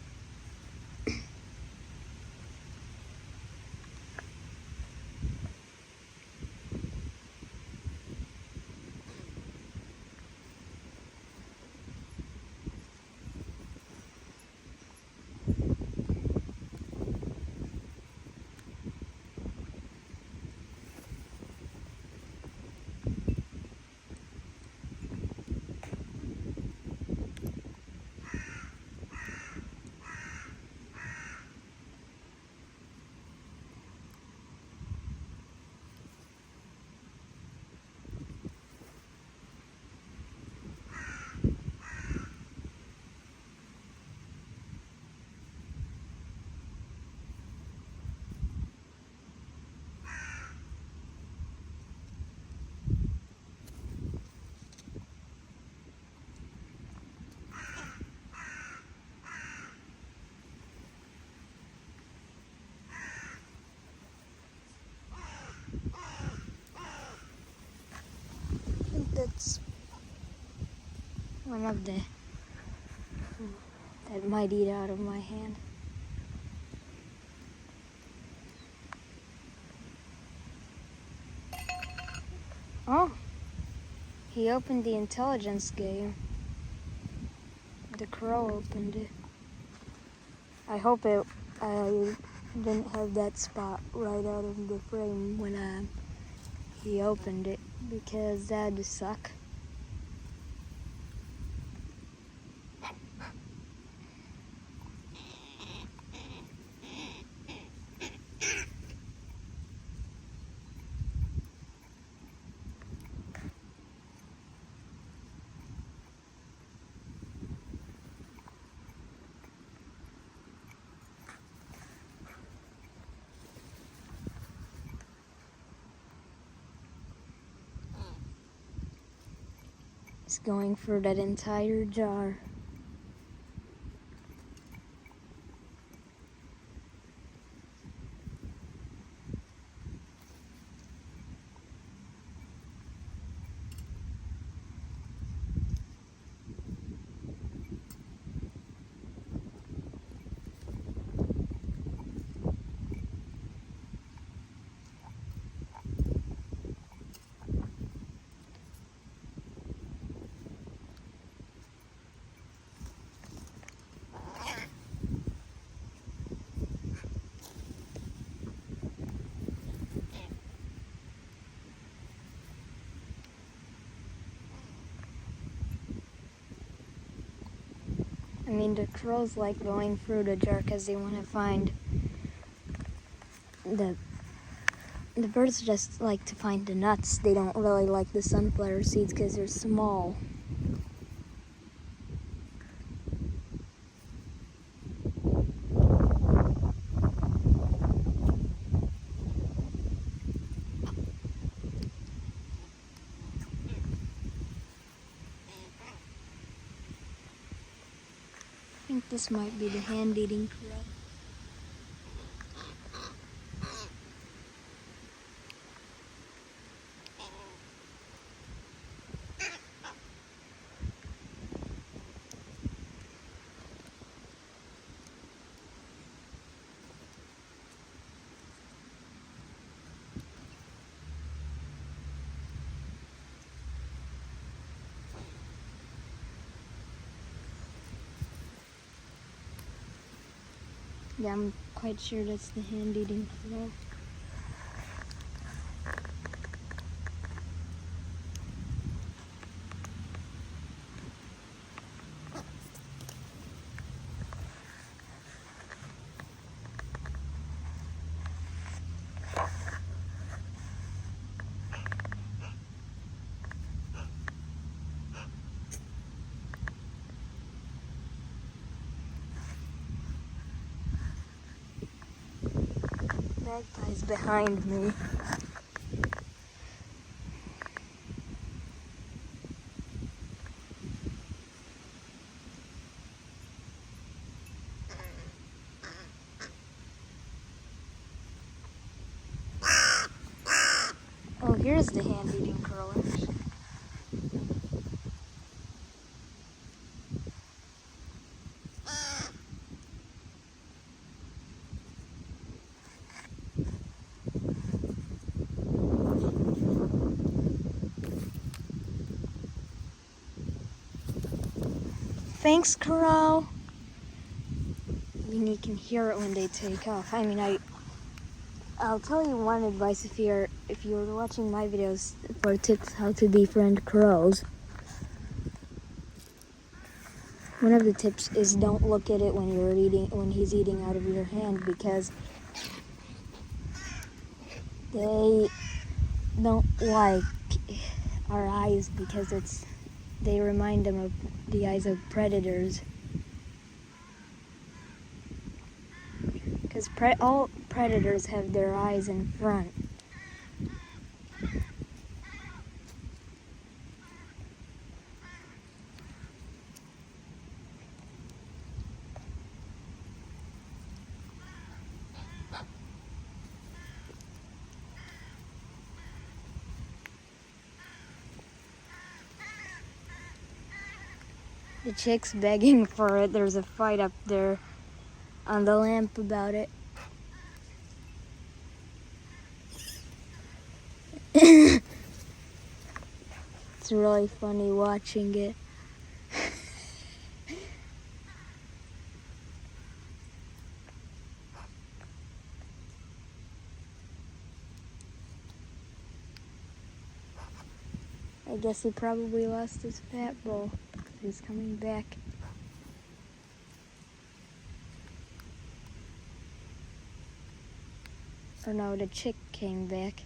One of the that might eat out of my hand. Oh, he opened the intelligence game. The crow opened it. I hope I didn't have that spot right out of the frame when he opened it, because that'd suck. He's going for that entire jar. I mean, the crows like going through the jar because they want to find the birds just like to find the nuts. They don't really like the sunflower seeds because they're small. I think this might be the hand-eating crow. Yeah, I'm quite sure that's the hand-eating crow. Magpie's behind me. Oh, here's the hand-eating crow. Thanks, crow. I mean, you can hear it when they take off. I mean, I'll tell you one advice if you're watching my videos for tips how to befriend crows. One of the tips is don't look at it when he's eating out of your hand, because they don't like our eyes, because they remind them of the eyes of predators. Because all predators have their eyes in front. The chick's begging for it. There's a fight up there on the lamp about it. It's really funny watching it. I guess he probably lost his fat bowl. He's coming back. Or no, the chick came back.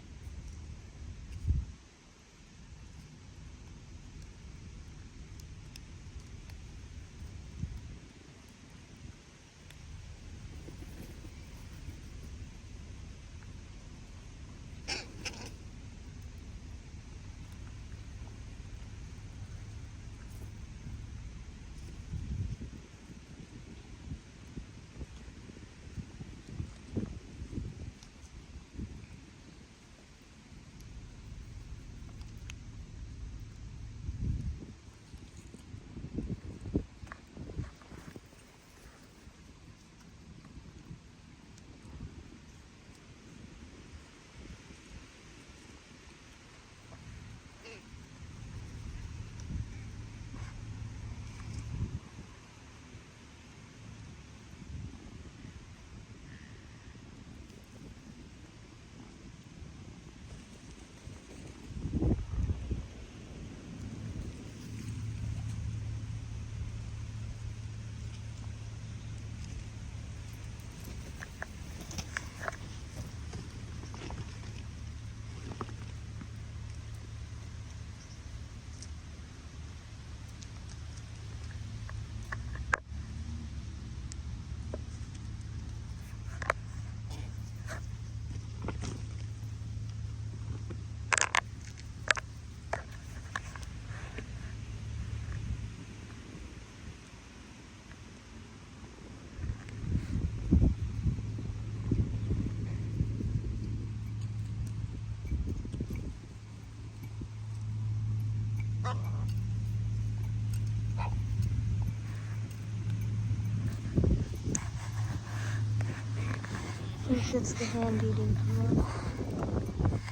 It's the hand-eating crow.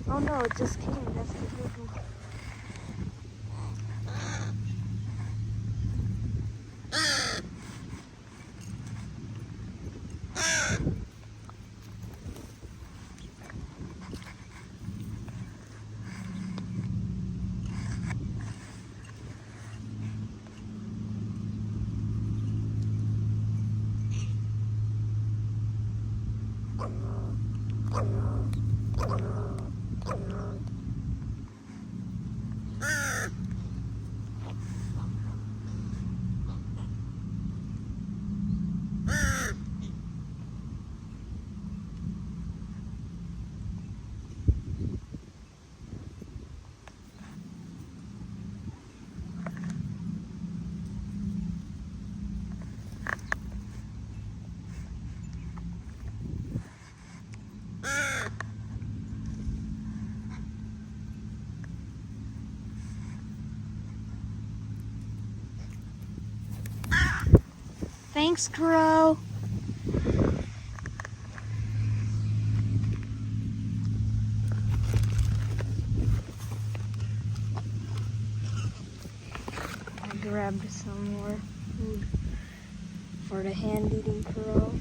Oh no, it just came. That's the turtle. Thanks, crow. I grabbed some more food for the hand-eating crow.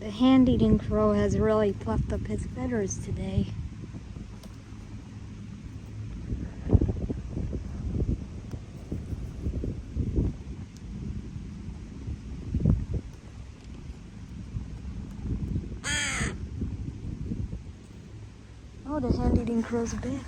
The hand-eating crow has really puffed up his feathers today. the hand-eating crow's back.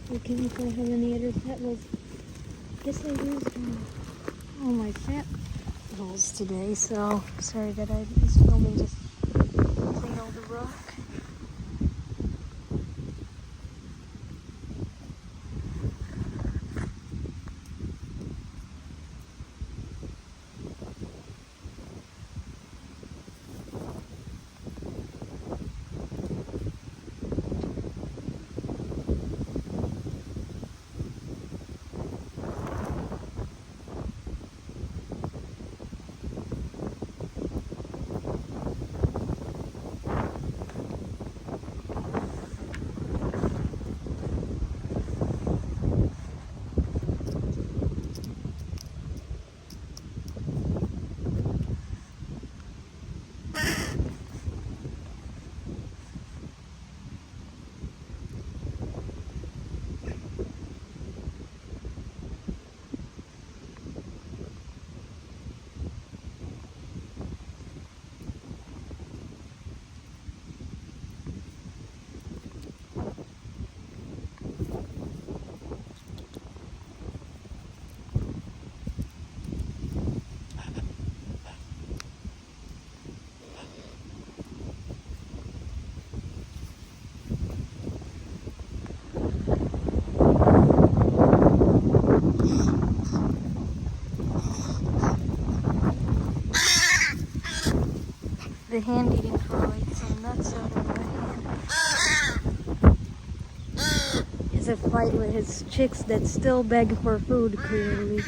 Okay, if I have any other pet balls. Guess I used all my fat balls today, so sorry that I was filming just plain old rock. The hand-eating crow ate some nuts out of my hand. It's a fight with his chicks that still beg for food, clearly.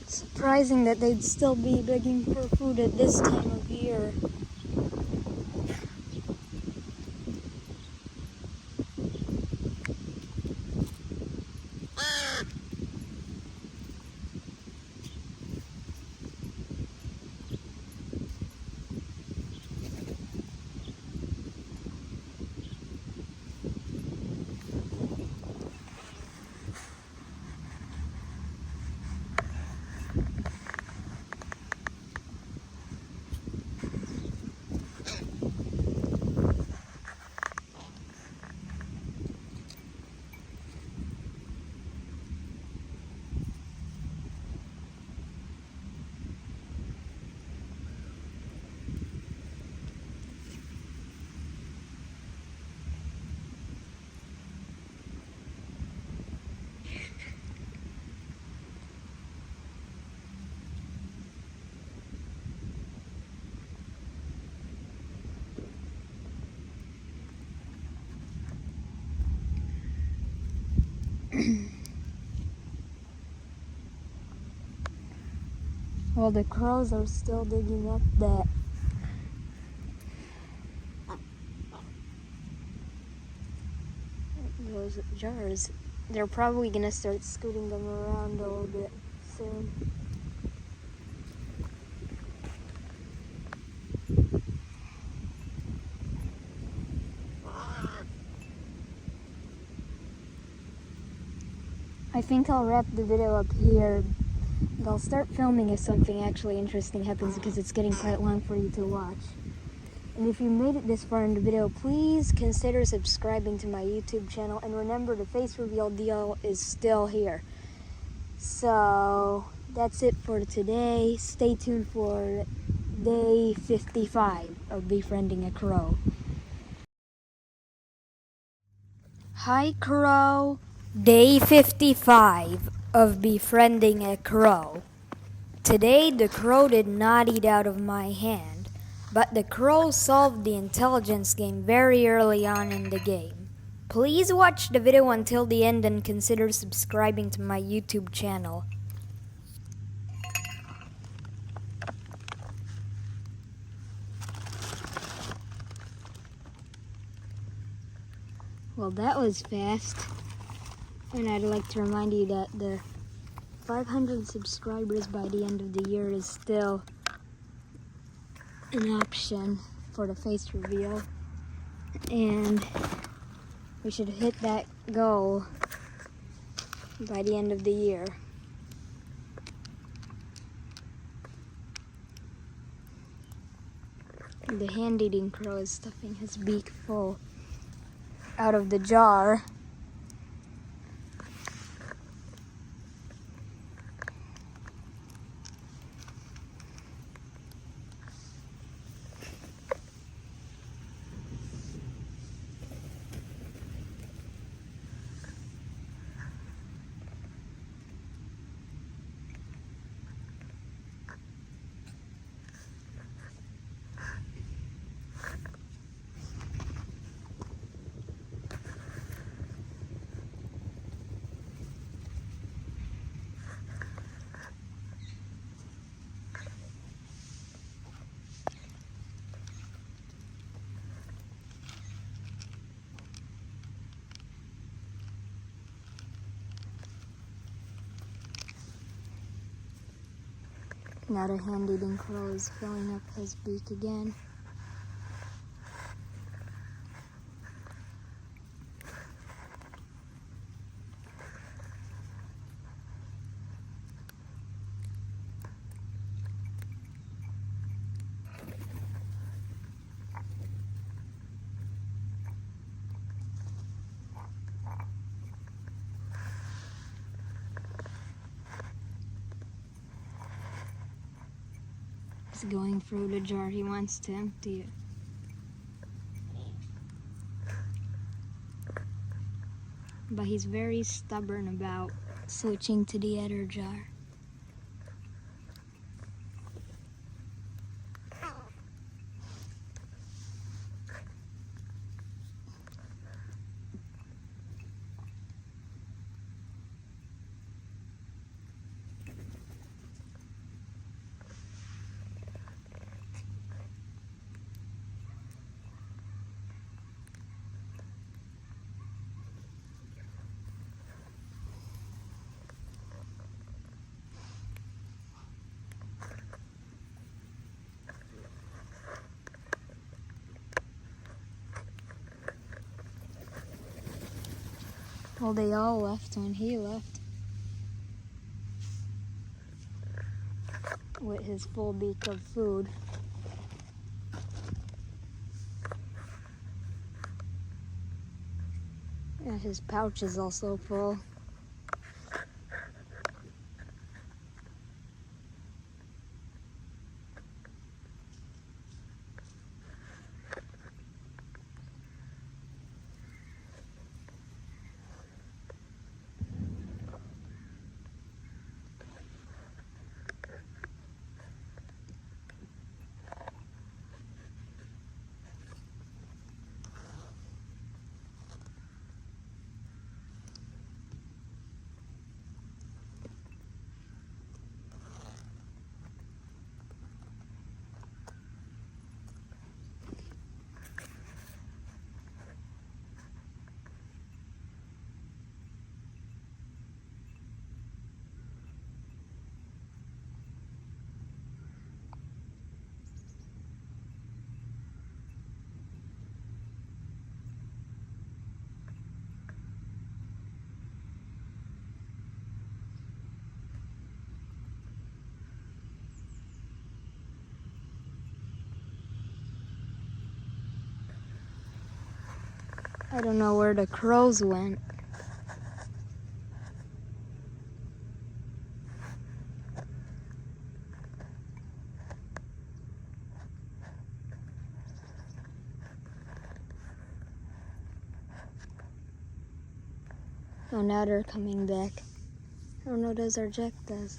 Surprising that they'd still be begging for food at this time of year. Well, the crows are still digging up those jars. They're probably gonna start scooting them around a little bit soon. I think I'll wrap the video up here. And I'll start filming if something actually interesting happens because it's getting quite long for you to watch. And if you made it this far in the video, please consider subscribing to my YouTube channel. And remember, the face reveal deal is still here. So that's it for today. Stay tuned for day 55 of Befriending a Crow. Hi, Crow. Day 55 of Befriending a Crow. Today the crow did not eat out of my hand, but the crow solved the intelligence game very early on in the game. Please watch the video until the end and consider subscribing to my YouTube channel. Well, that was fast. And I'd like to remind you that the 500 subscribers by the end of the year is still an option for the face reveal. And we should hit that goal by the end of the year. The hand-eating crow is stuffing his beak full out of the jar. Now the hand-eating crow is filling up his beak again. He's going through the jar. He wants to empty it. But he's very stubborn about switching to the other jar. Well, they all left when he left with his full beak of food. And his pouch is also full. I don't know where the crows went. Oh, now they're coming back. Oh no, those are Jectas.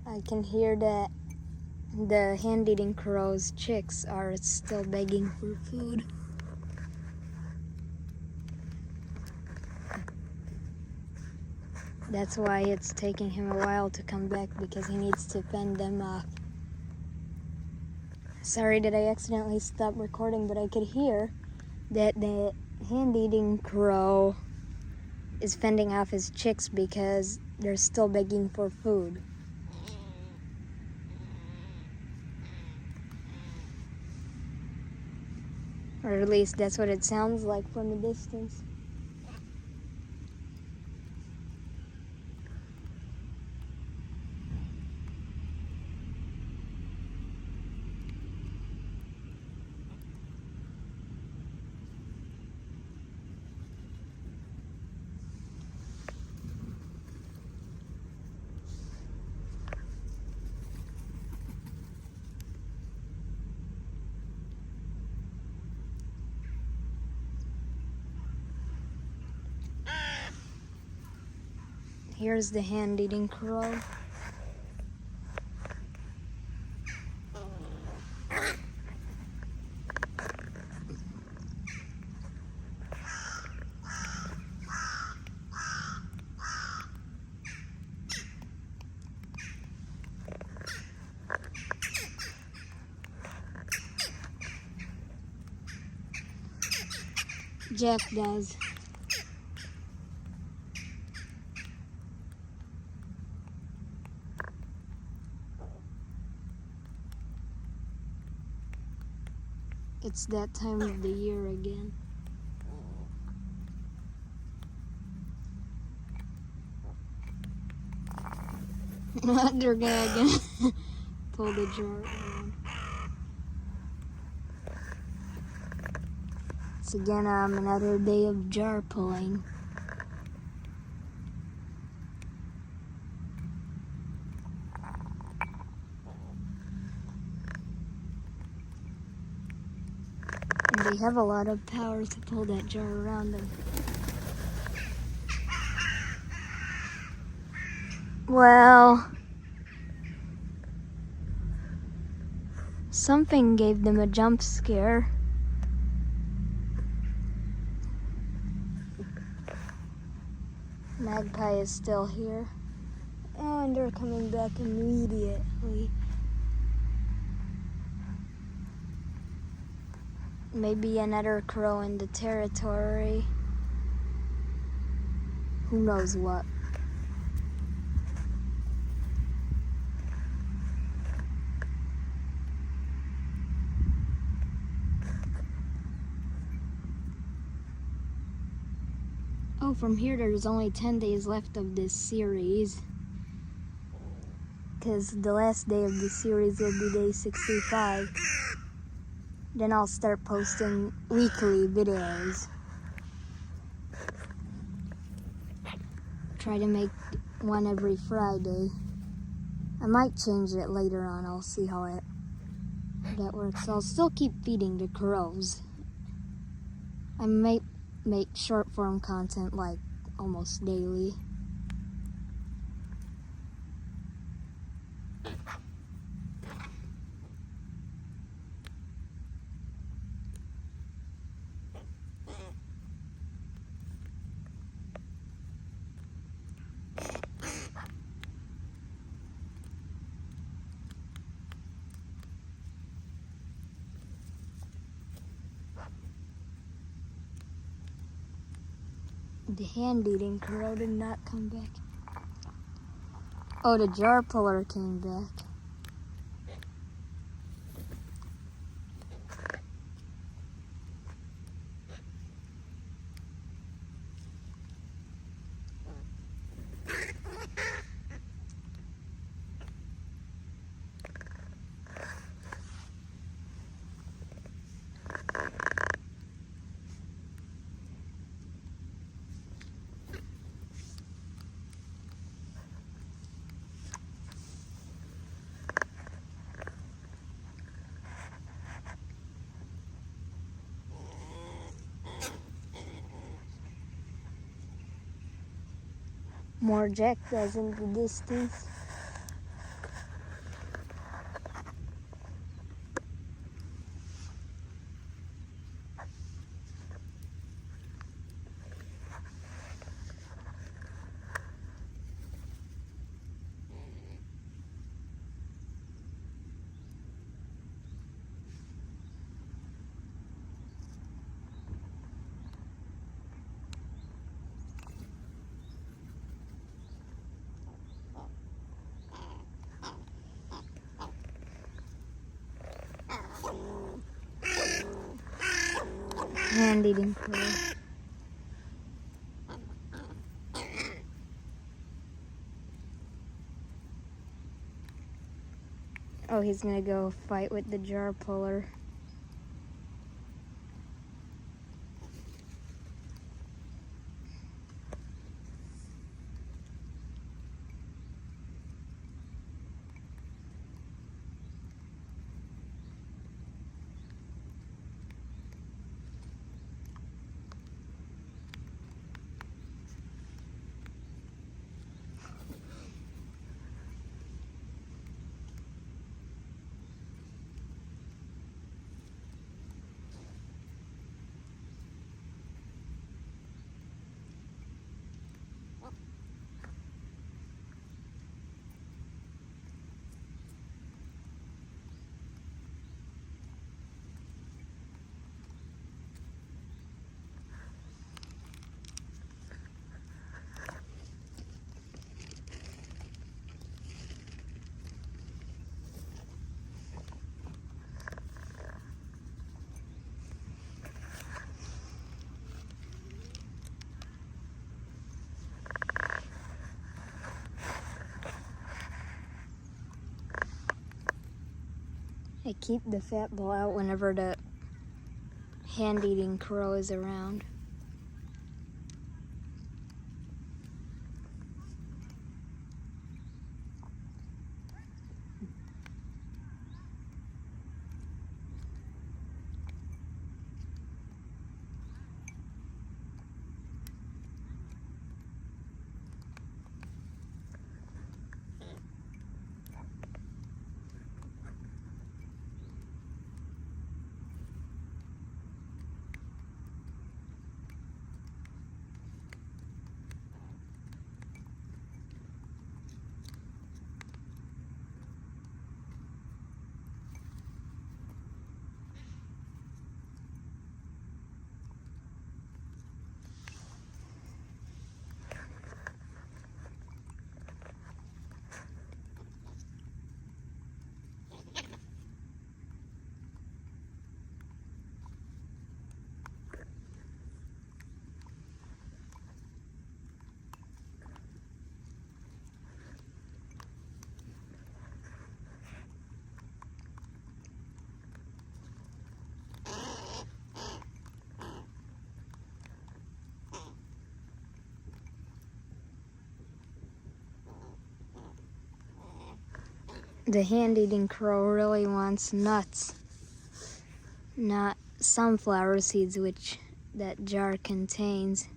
I can hear that the hand-eating crow's chicks are still begging for food. That's why it's taking him a while to come back, because he needs to fend them off. Sorry that I accidentally stopped recording, but I could hear that the hand-eating crow is fending off his chicks because they're still begging for food. Or at least that's what it sounds like from a distance. Here's the hand-eating crow. Jack does. It's that time of the year again. They're gonna again pull the jar around. It's again another day of jar pulling. And they have a lot of power to pull that jar around them. Well, something gave them a jump scare. Magpie is still here. Oh, and they're coming back immediately. Maybe another crow in the territory. Who knows what? Oh, from here there's only 10 days left of this series. Because the last day of the series will be day 65. Then I'll start posting weekly videos. Try to make one every Friday. I might change it later on. I'll see how that works. I'll still keep feeding the crows. I might make short form content like almost daily. The hand-eating crow did not come back. Oh, the jar puller came back. More jackdaws in the distance. hand-eating crow. Oh, he's gonna go fight with the jar puller. I keep the fat ball out whenever the hand-eating crow is around. The hand-eating crow really wants nuts, not sunflower seeds, which that jar contains.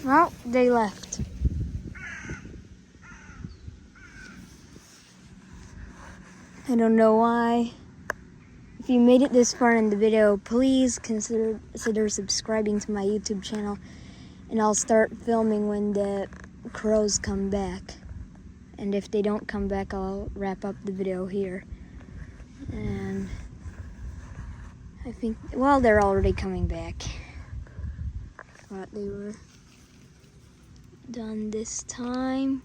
Well, they left. I don't know why. If you made it this far in the video, please consider subscribing to my YouTube channel, and I'll start filming when the crows come back. And if they don't come back, I'll wrap up the video here. And I think, well, they're already coming back. Thought they were done this time.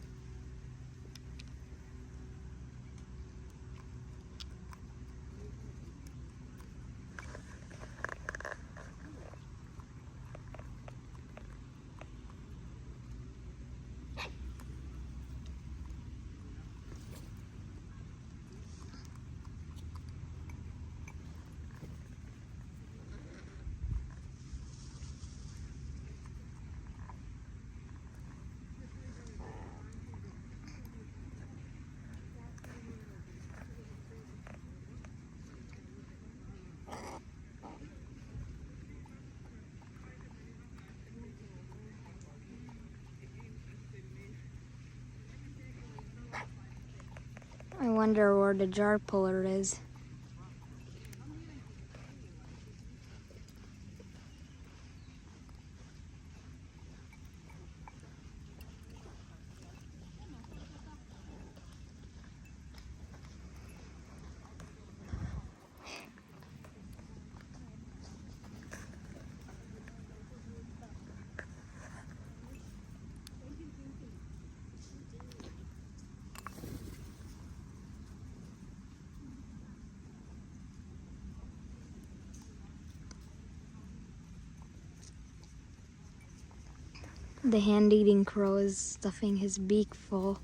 wonder where the jar puller is. The hand-eating crow is stuffing his beak full.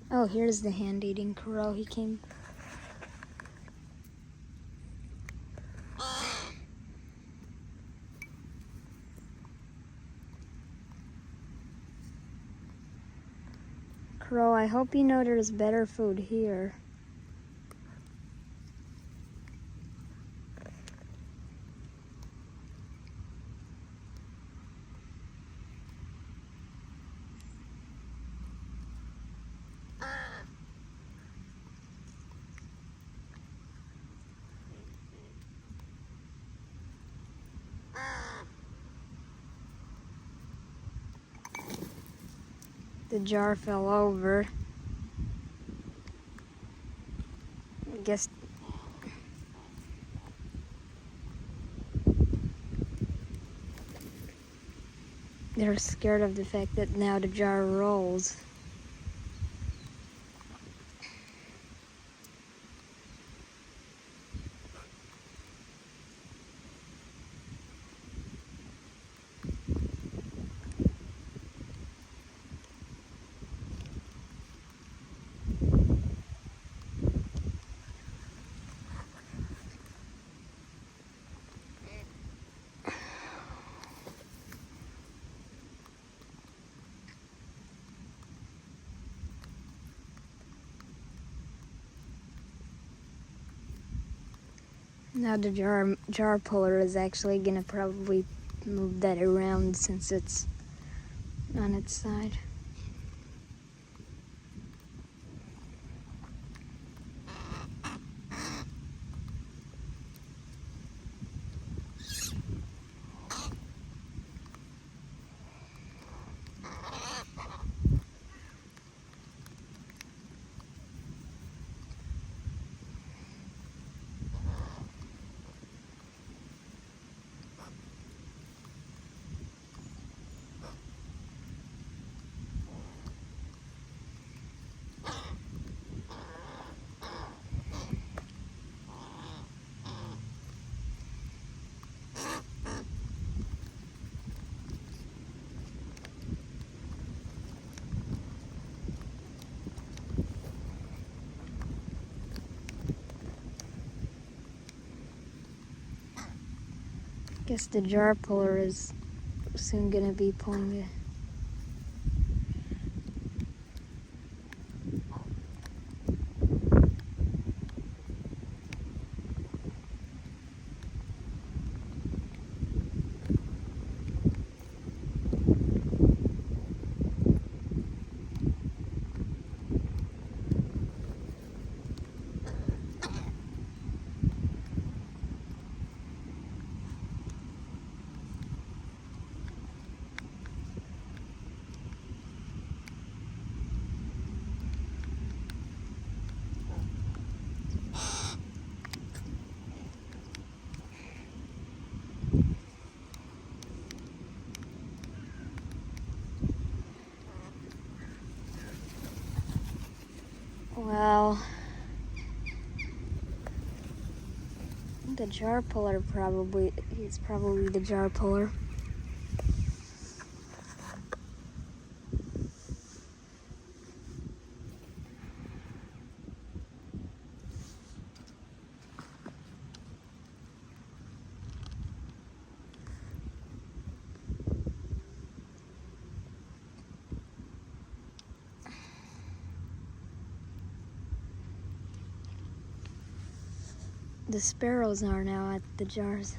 Oh, here's the hand-eating crow. He came. Crow, I hope you know there's better food here. The jar fell over. I guess they're scared of the fact that now the jar rolls. Now the jar puller is actually gonna probably move that around since it's on its side. Guess the jar puller is soon gonna be pulling the. Well, the jar puller he's probably the jar puller. The sparrows are now at the jars.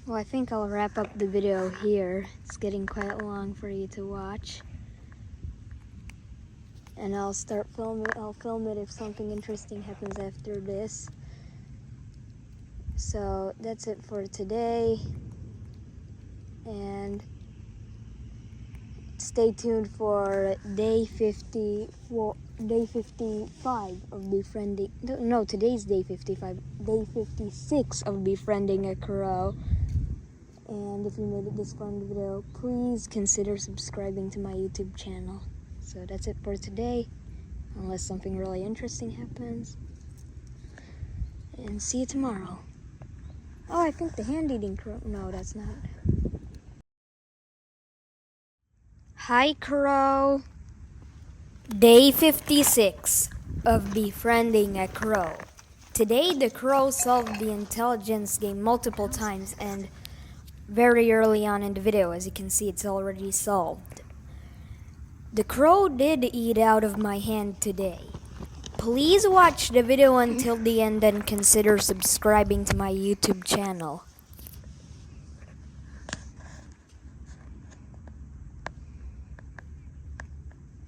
Well, I think I'll wrap up the video here. It's getting quite long for you to watch. And I'll start filming. I'll film it if something interesting happens after this. So that's it for today. And stay tuned for day 55 of befriending. No, today's day 55. Day 56 of befriending a crow. And if you made it this far in the video, please consider subscribing to my YouTube channel. So that's it for today, unless something really interesting happens. And see you tomorrow. Oh, I think the hand-eating crow. No, that's not. Hi, crow. Day 56 of befriending a crow. Today, the crow solved the intelligence game multiple times, and very early on in the video, as you can see, it's already solved. The crow did eat out of my hand today. Please watch the video until the end and consider subscribing to my YouTube channel.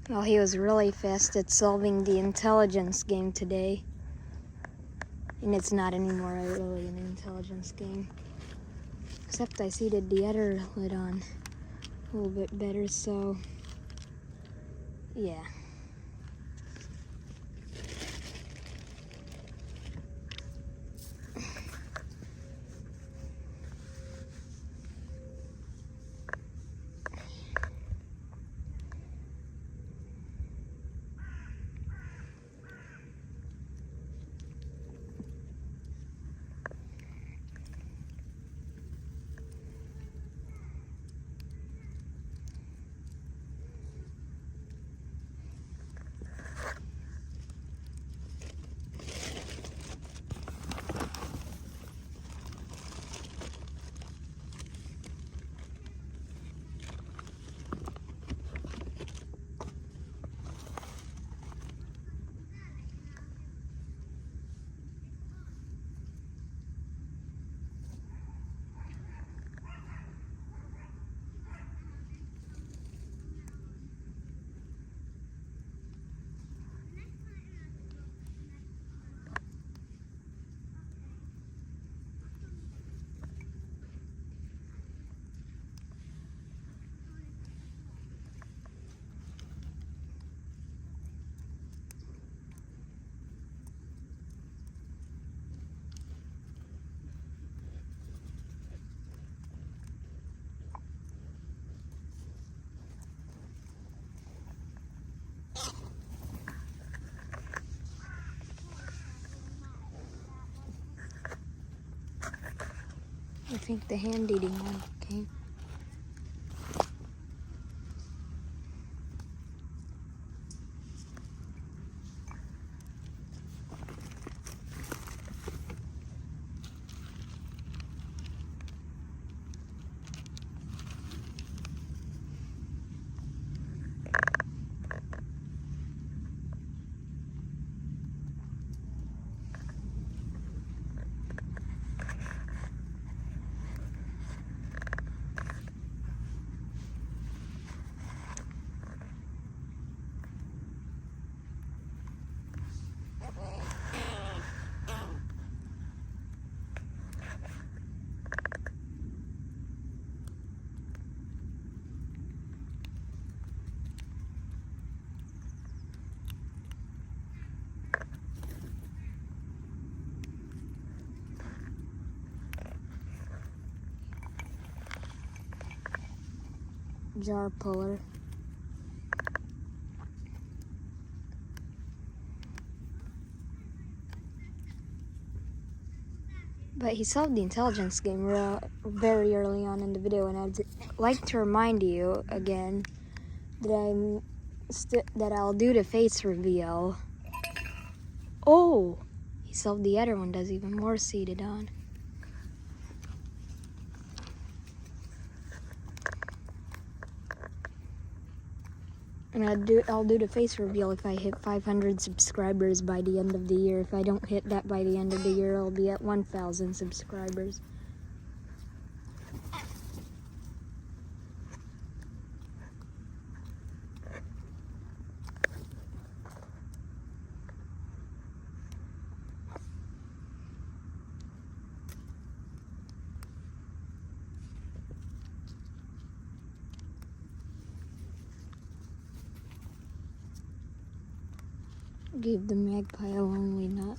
Well, he was really fast at solving the intelligence game today. And it's not anymore really an intelligence game. Except I seated the other lid on a little bit better, so yeah. think the hand eating one came. Jar puller. But he solved the intelligence game very early on in the video, and I'd like to remind you again that I'll do the face reveal. Oh, he solved the other one. Does even more seated on. And I'll do the face reveal if I hit 500 subscribers by the end of the year. If I don't hit that by the end of the year, I'll be at 1,000 subscribers. Gave the magpie a lonely nut.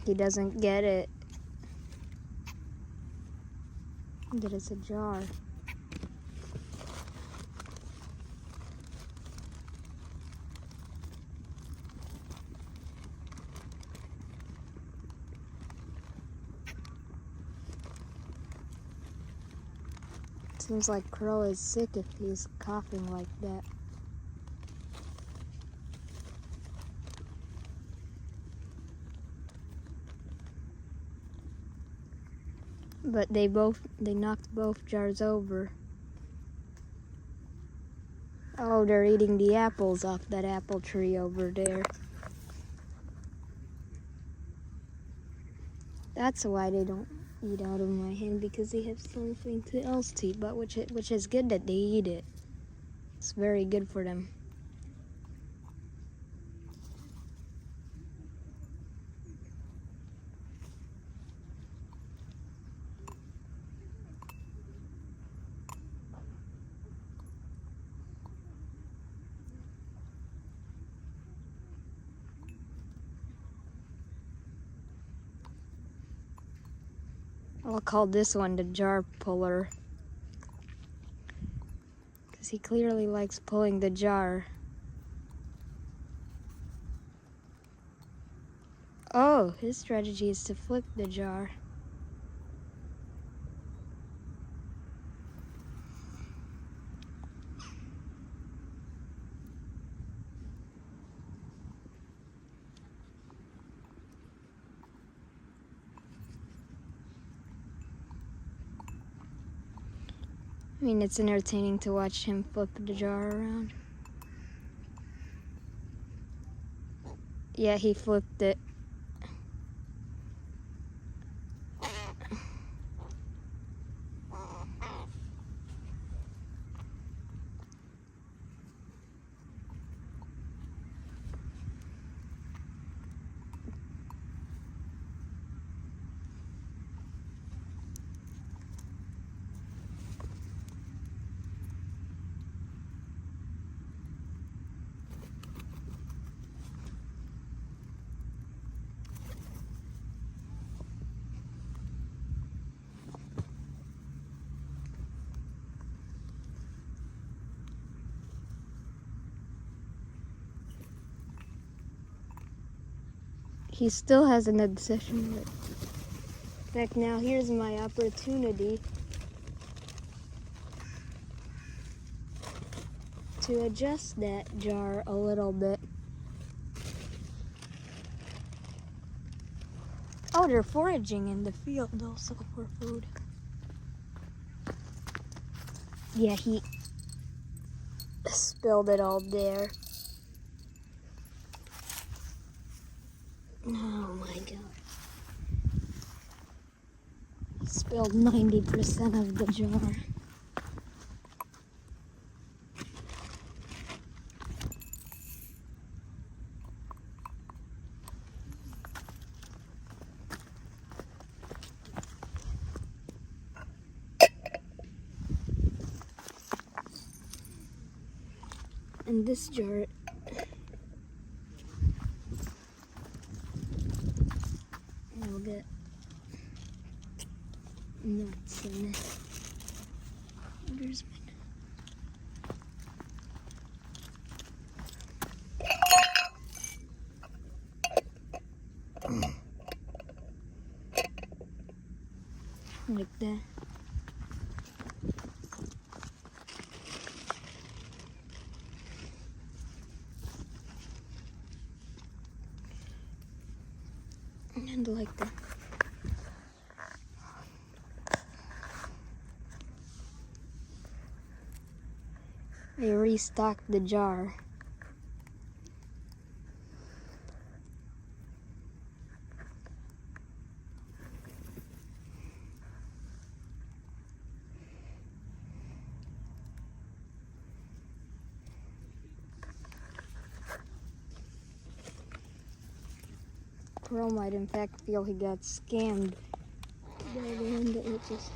He doesn't get it. That it's a jar. Seems like Crow is sick if he's coughing like that. But they knocked both jars over. Oh, they're eating the apples off that apple tree over there. That's why they don't eat out of my hand, because they have something else to eat, but which is good that they eat it. It's very good for them. I'll call this one the jar puller, because he clearly likes pulling the jar. Oh, his strategy is to flip the jar. I mean, it's entertaining to watch him flip the jar around. Yeah, he flipped it. he still has an obsession with it. In fact, now here's my opportunity to adjust that jar a little bit. Oh, they're foraging in the field also for food. Yeah, he spilled it all there. Oh my god. He spilled 90% of the jar. And this jar will get nuts in it. There's mine. Like that. And like that. I restocked the jar. Crow might in fact feel he got scammed by the one that was just...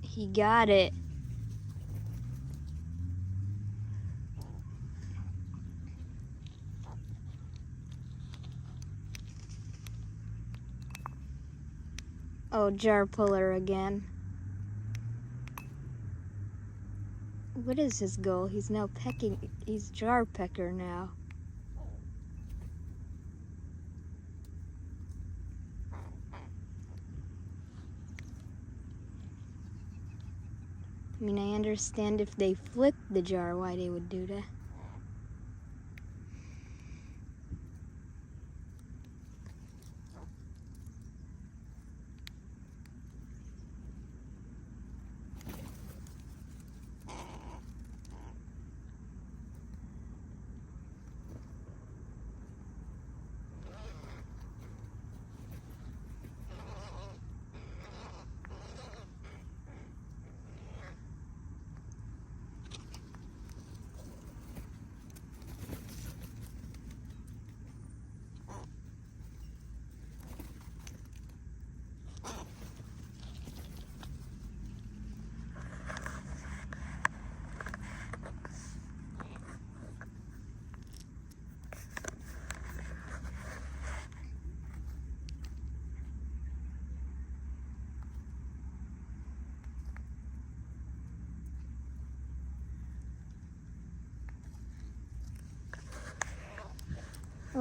He got it. Oh, jar puller again. What is his goal? He's now pecking. He's jar pecker now. I mean, I understand if they flipped the jar why they would do that.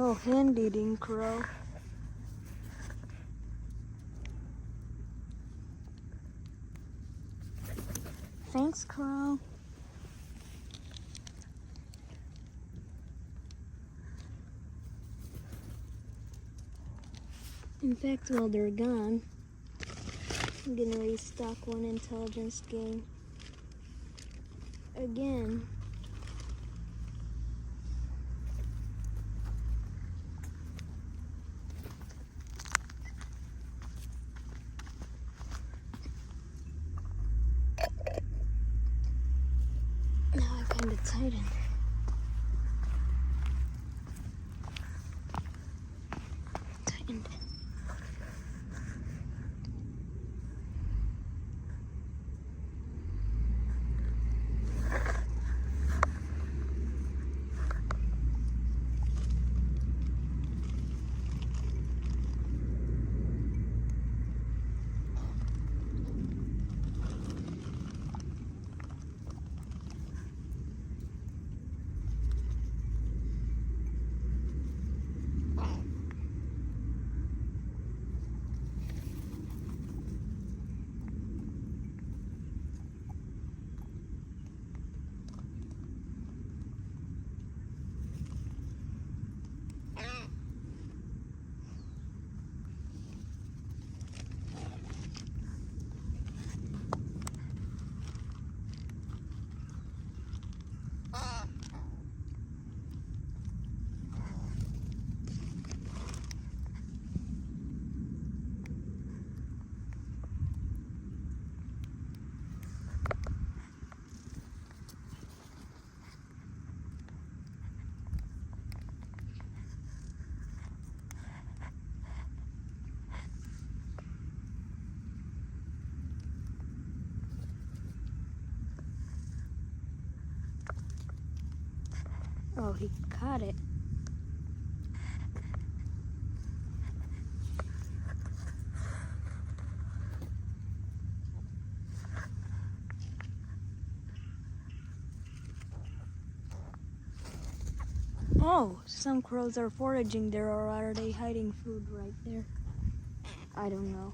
Oh, hand-eating crow. Thanks, crow. In fact, while they're gone, I'm gonna restock one intelligence game. Again. Now I kinda tighten. Tightened. Oh, he caught it. Oh, some crows are foraging there, or are they hiding food right there? I don't know.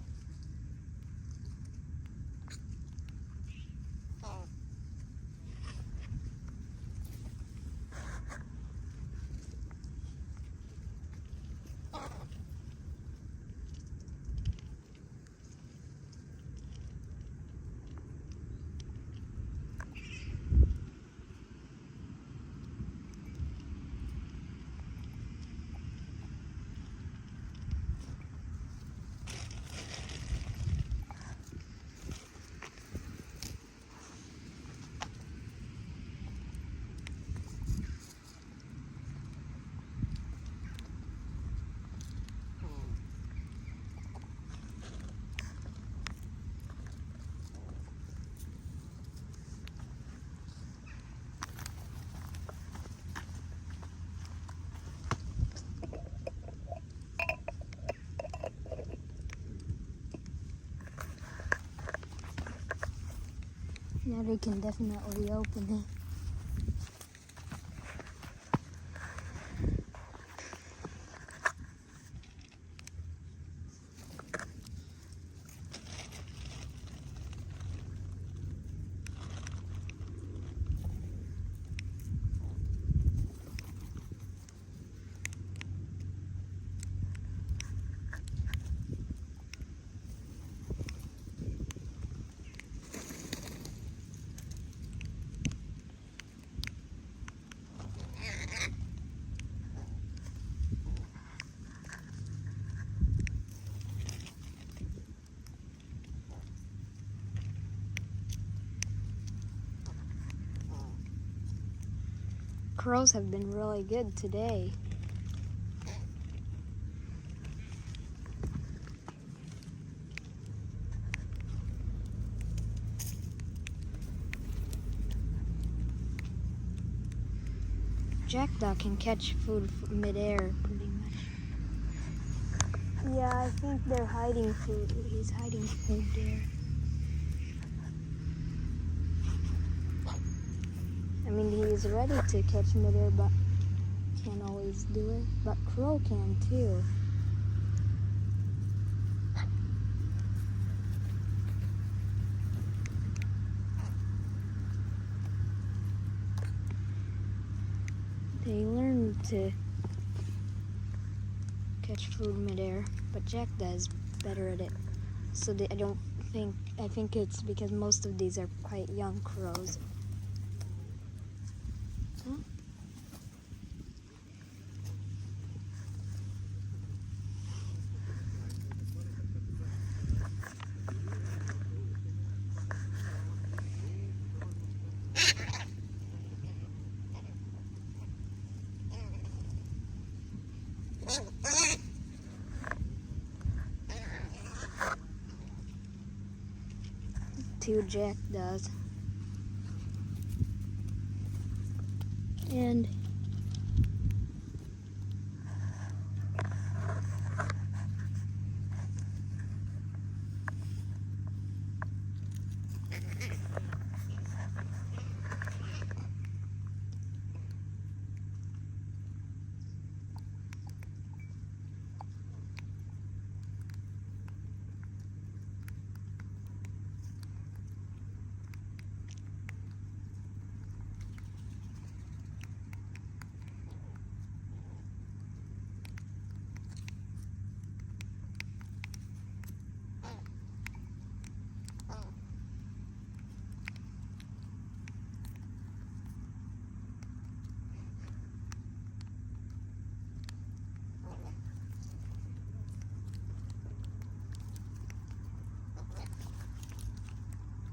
Now they can definitely open it. Crows have been really good today. Jackdaw can catch food midair pretty much. Yeah, I think they're hiding food. He's hiding food there. I mean, he is ready to catch midair, but can't always do it, but Crow can too. They learn to catch food midair, but Jack does better at it. So I think it's because most of these are quite young crows. Huh? Too, Jack does. And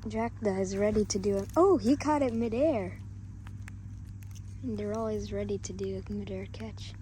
Jackda is ready to do it. Oh, he caught it midair. And they're always ready to do a midair catch.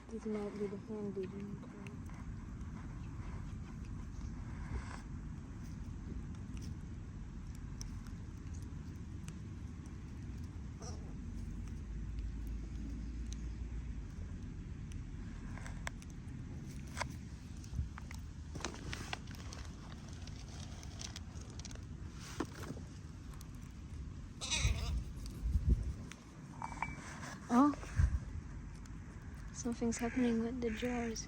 This might be the handy one. Oh, something's happening with the jars.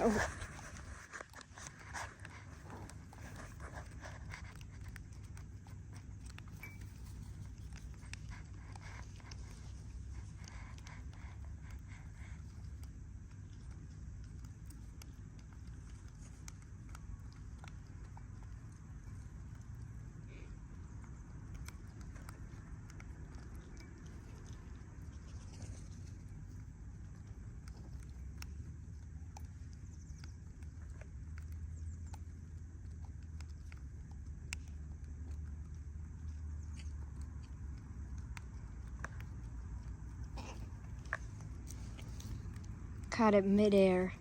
Oh. caught it midair.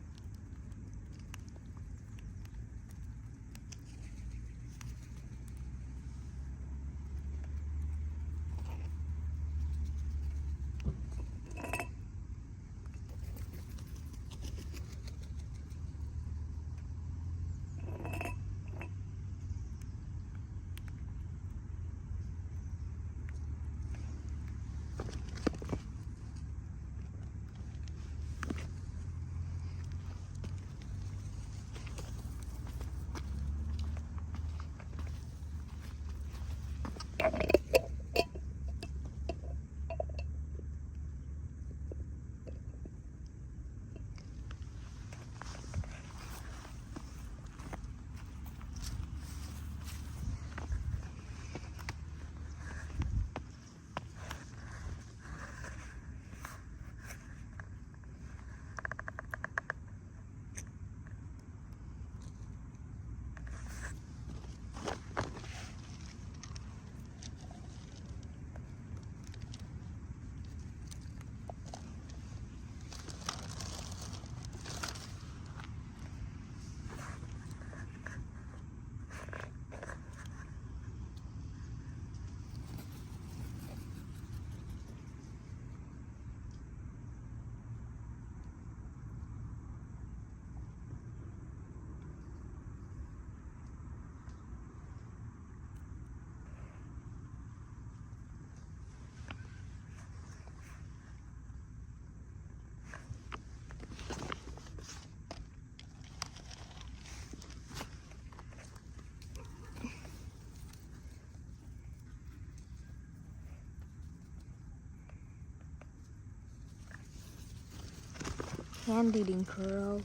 Hand-eating crow.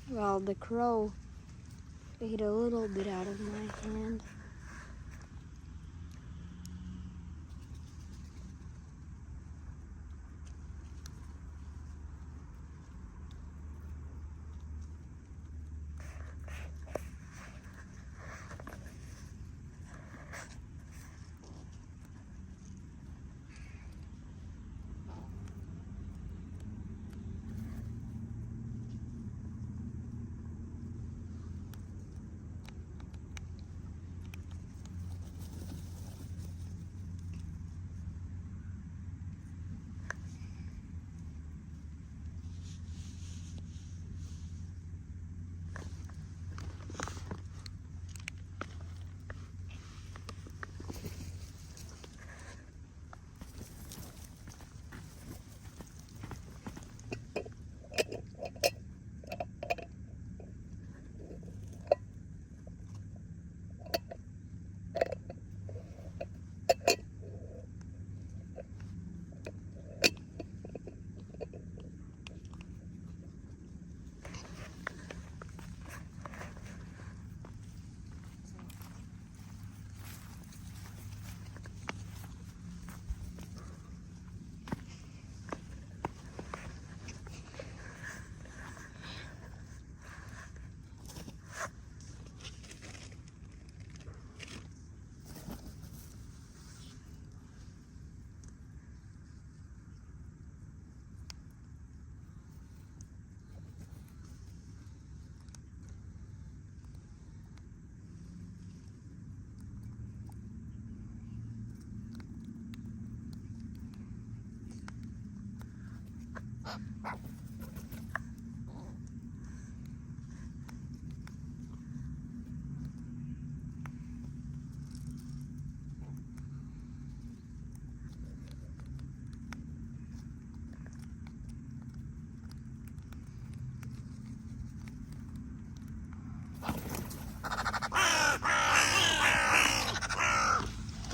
Well, the crow ate a little bit out of my hand.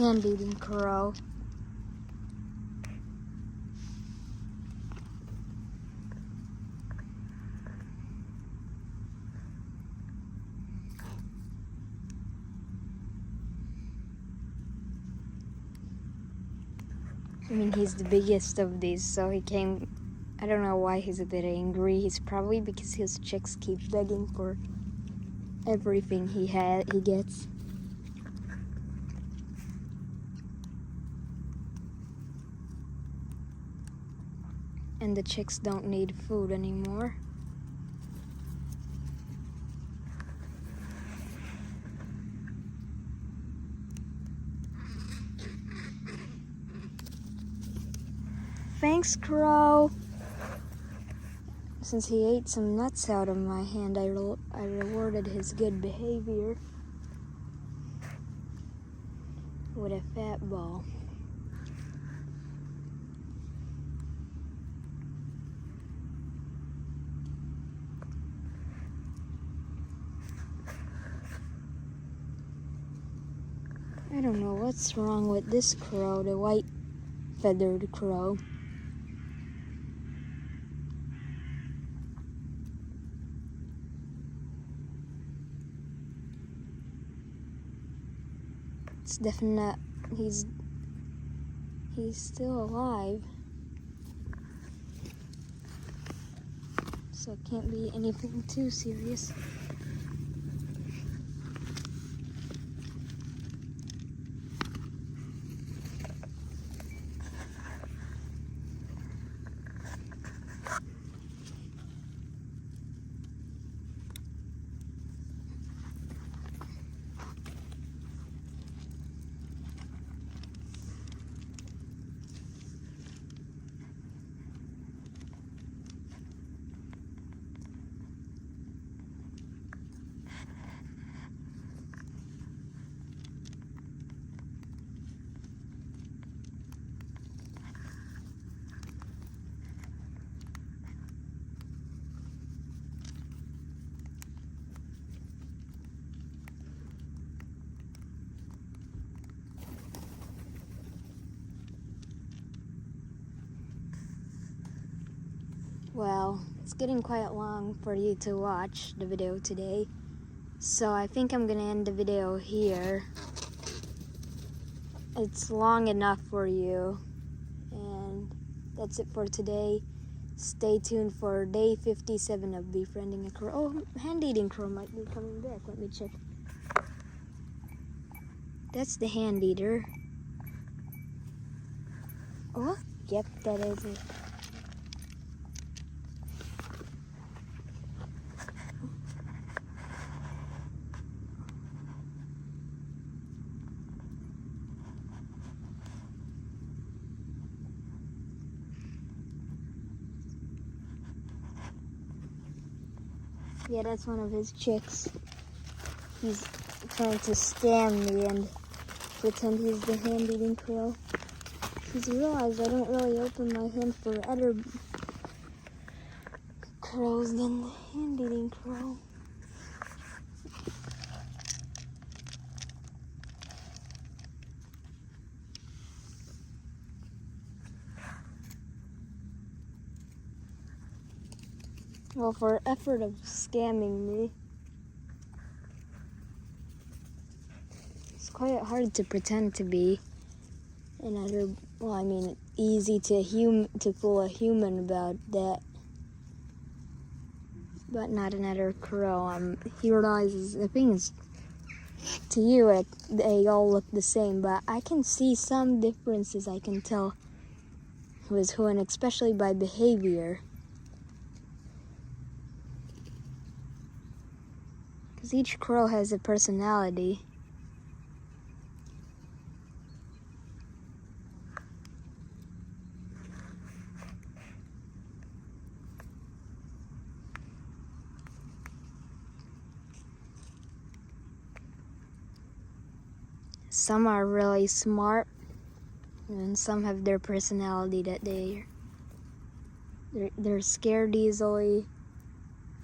hand-eating crow. I mean, he's the biggest of these, so he came. I don't know why he's a bit angry. He's probably because his chicks keep begging for everything he gets. And the chicks don't need food anymore. Thanks, Crow. Since he ate some nuts out of my hand, I rewarded his good behavior with a fat ball. I don't know what's wrong with this crow, the white feathered crow. It's definite. He's still alive, so it can't be anything too serious. Well, it's getting quite long for you to watch the video today, so I think I'm gonna end the video here. It's long enough for you, and that's it for today. Stay tuned for day 57 of Befriending a Crow. Oh, hand-eating crow might be coming back. Let me check. That's the hand-eater. Oh, yep, that is it. Yeah, that's one of his chicks. He's trying to scam me and pretend he's the hand-eating crow. He's realized I don't really open my hand for other crows than the hand-eating crow. Well, for effort of scamming me, it's quite hard to pretend to be another. Well, I mean, easy to fool a human about that, but not another crow. He realizes the things to you, they all look the same, but I can see some differences. I can tell who is who, and especially by behavior. Because each crow has a personality. Some are really smart, and some have their personality that they're scared easily.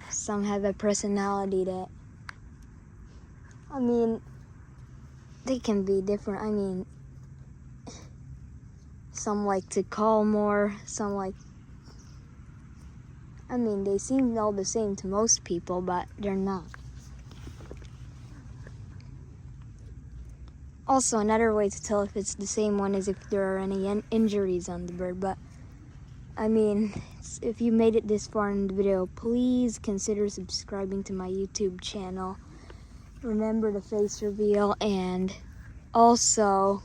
Some have a personality that, I mean, they can be different. I mean, Some like to call more, some like... I mean, they seem all the same to most people, but they're not. Also, another way to tell if it's the same one is if there are any injuries on the bird, but I mean, if you made it this far in the video, please consider subscribing to my YouTube channel. Remember the face reveal, and also,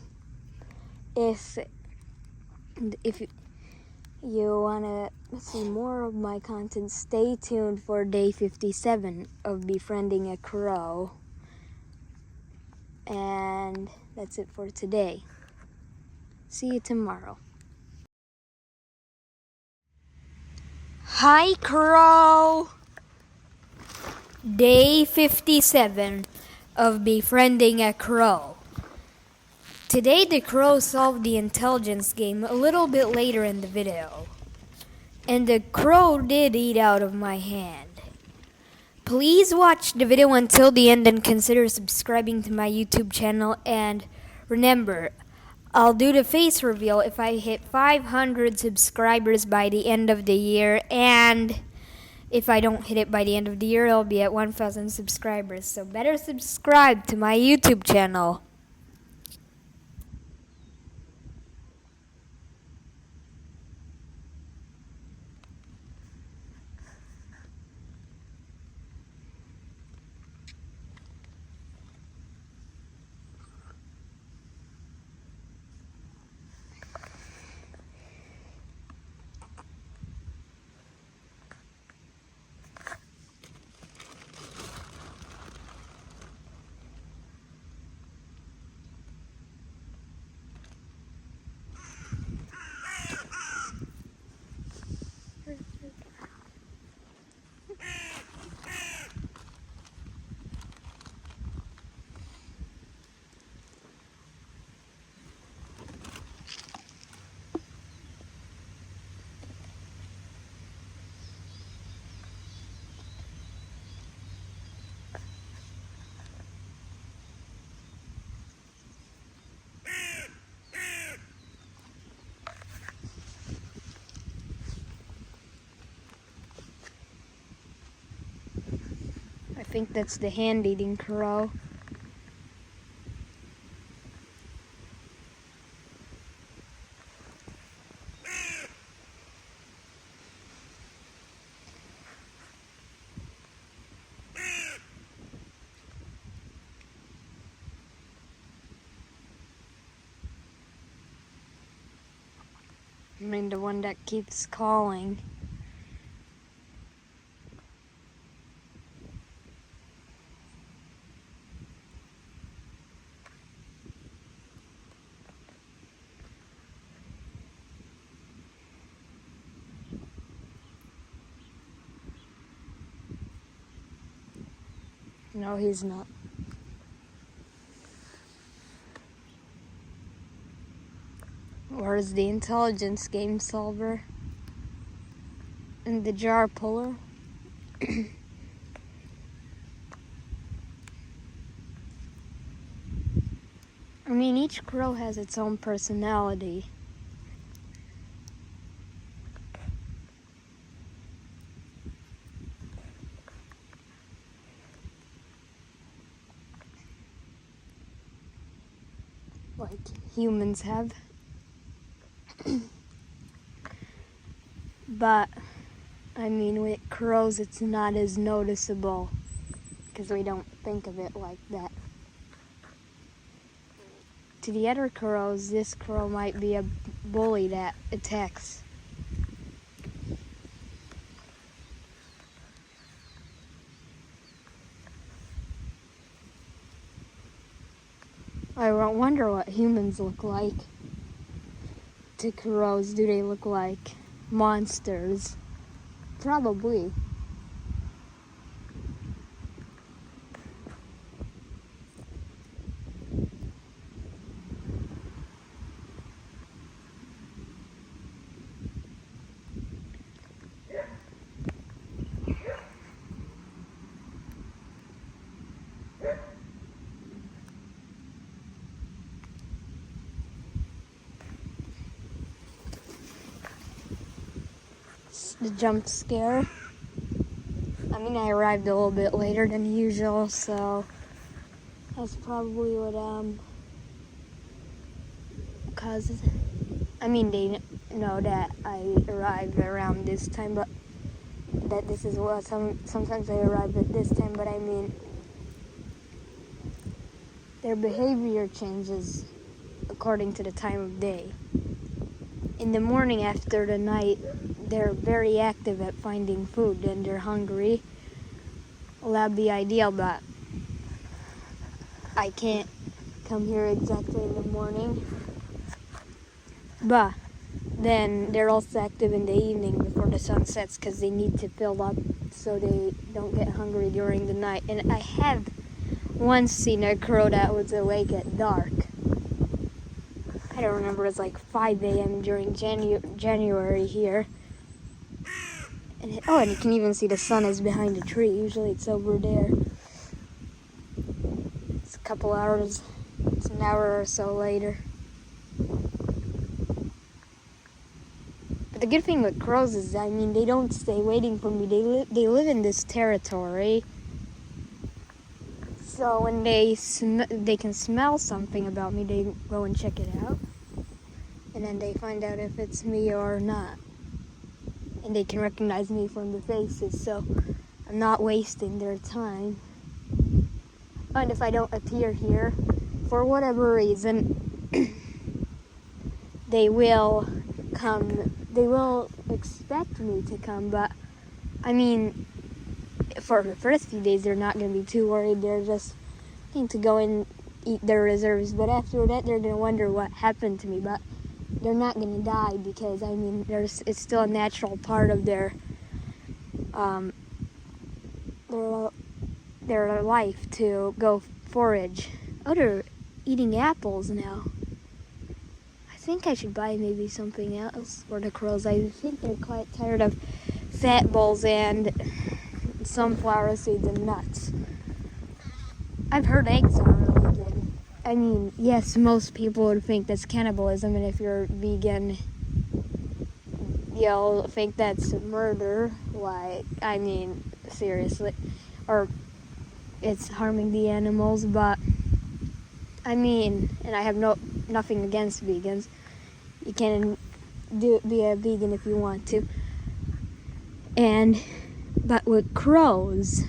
if you want to see more of my content, stay tuned for day 57 of Befriending a Crow. And that's it for today. See you tomorrow. Hi, Crow! Day 57 of Befriending a Crow. Today the crow solved the intelligence game a little bit later in the video. And the crow did eat out of my hand. Please watch the video until the end and consider subscribing to my YouTube channel. And remember, I'll do the face reveal if I hit 500 subscribers by the end of the year. And if I don't hit it by the end of the year, I'll be at 1,000 subscribers. So better subscribe to my YouTube channel. I think that's the hand-eating crow. I mean, the one that keeps calling. No, he's not. Where's the intelligence game solver? And the jar puller? I mean, each crow has its own personality. Like humans have. But, I mean, with crows it's not as noticeable because we don't think of it like that. To the other crows, this crow might be a bully that attacks. I wonder what humans look like to crows. Do they look like monsters? Probably. missed the jump scare. I mean, I arrived a little bit later than usual, so that's probably what causes. I mean, they know that I arrived around this time, but that this is what sometimes I arrive at this time. But I mean, their behavior changes according to the time of day. In the morning after the night, they're very active at finding food and they're hungry. Well, that'd be ideal, but I can't come here exactly in the morning. But then they're also active in the evening before the sun sets because they need to fill up so they don't get hungry during the night. And I have once seen a crow that was awake at dark. I don't remember, it was like 5 a.m. during January here. And you can even see the sun is behind a tree. Usually it's over there. It's a couple hours, it's an hour or so later. But the good thing with crows is, I mean, they don't stay waiting for me. They live in this territory. So when they can smell something about me, they go and check it out. And then they find out if it's me or not. And they can recognize me from the faces, so I'm not wasting their time. And if I don't appear here, for whatever reason, they will come. They will expect me to come, but I mean, for the first few days, they're not going to be too worried. They're just going to go and eat their reserves. But after that, they're going to wonder what happened to me. But they're not going to die because, I mean, it's still a natural part of their life to go forage. Oh, they're eating apples now. I think I should buy maybe something else for the crows. I think they're quite tired of fat balls and sunflower seeds and nuts. I've heard eggs are really good. I mean, yes, most people would think that's cannibalism, and if you're vegan, you'll think that's murder. Why? I mean, seriously. Or it's harming the animals, but I mean, and I have nothing against vegans. You can be a vegan if you want to. But with crows,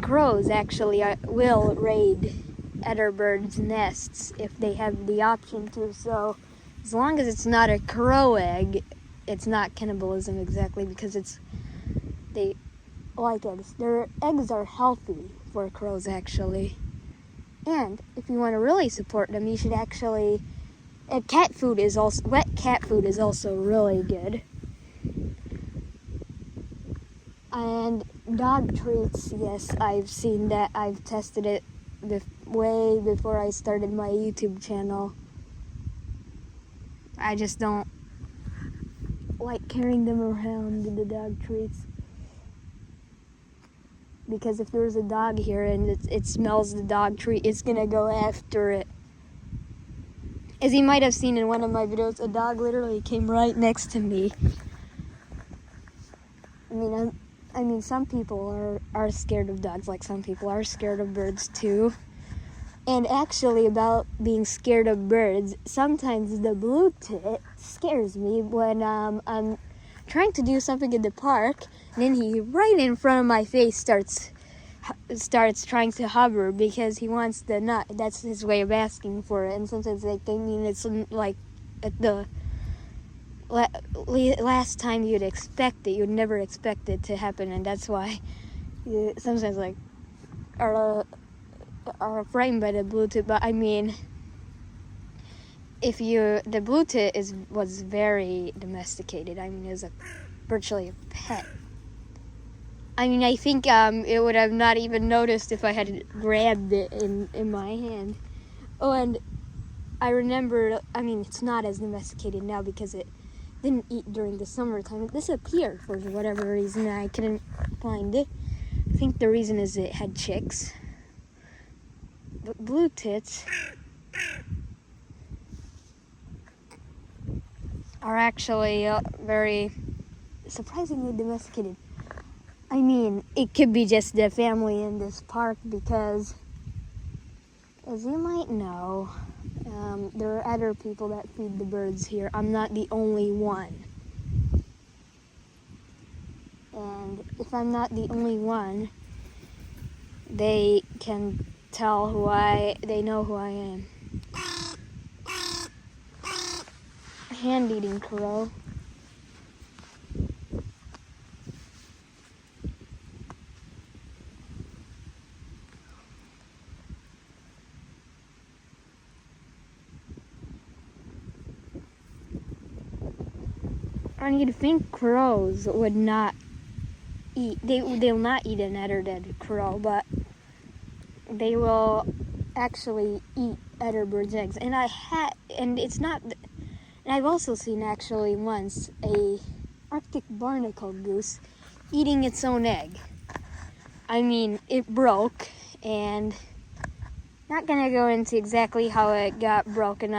crows actually will raid other birds' nests if they have the option to. So as long as it's not a crow egg, it's not cannibalism exactly, because they like eggs. Their eggs are healthy for crows actually. And if you want to really support them, you should actually. Wet cat food is also really good. And dog treats, yes, I've seen that. I've tested it way before I started my YouTube channel. I just don't like carrying them around, the dog treats. Because if there's a dog here and it smells the dog treat, it's gonna go after it. As you might have seen in one of my videos, a dog literally came right next to me. I mean, some people are scared of dogs, like some people are scared of birds too. And actually, about being scared of birds, sometimes the blue tit scares me when I'm trying to do something in the park, and then he right in front of my face starts trying to hover because he wants the nut. That's his way of asking for it. And sometimes it's like at the last time you'd expect it, you'd never expect it to happen, and that's why you sometimes are frightened by the blue tit. But I mean, the blue tit was very domesticated. I mean, it was virtually a pet. I mean, I think it would have not even noticed if I had grabbed it in my hand. Oh, and I remember, I mean, it's not as domesticated now because it didn't eat during the summertime. It disappeared for whatever reason. I couldn't find it. I think the reason is it had chicks. But blue tits, are actually very surprisingly domesticated. I mean, it could be just the family in this park because, as you might know, there are other people that feed the birds here. I'm not the only one. And if I'm not the only one, they can tell they know who I am. Hand-eating crow. And you'd think crows would not eat, they'll not eat an other dead crow, but they will actually eat other birds' eggs. And I've also seen actually once a Arctic barnacle goose eating its own egg. I mean, it broke, and not gonna go into exactly how it got broken.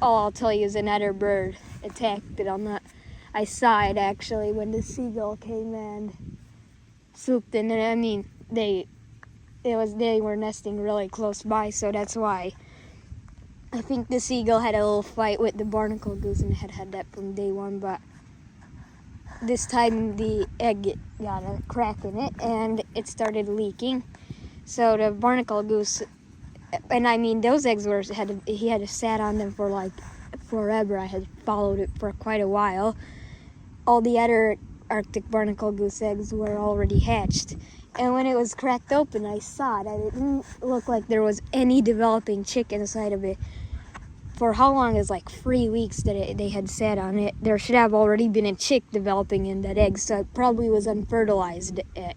All I'll tell you is another bird attacked it. I saw it actually when the seagull came and swooped in. And I mean, they were nesting really close by, so that's why. I think the seagull had a little fight with the barnacle goose and had that from day one, but this time the egg got a crack in it and it started leaking. So the barnacle goose, and I mean those eggs he had sat on them for like forever. I had followed it for quite a while. All the other Arctic barnacle goose eggs were already hatched. And when it was cracked open, I saw it, and it didn't look like there was any developing chick inside of it. For how long is like 3 weeks that they had sat on it, there should have already been a chick developing in that egg, so it probably was an unfertilized egg.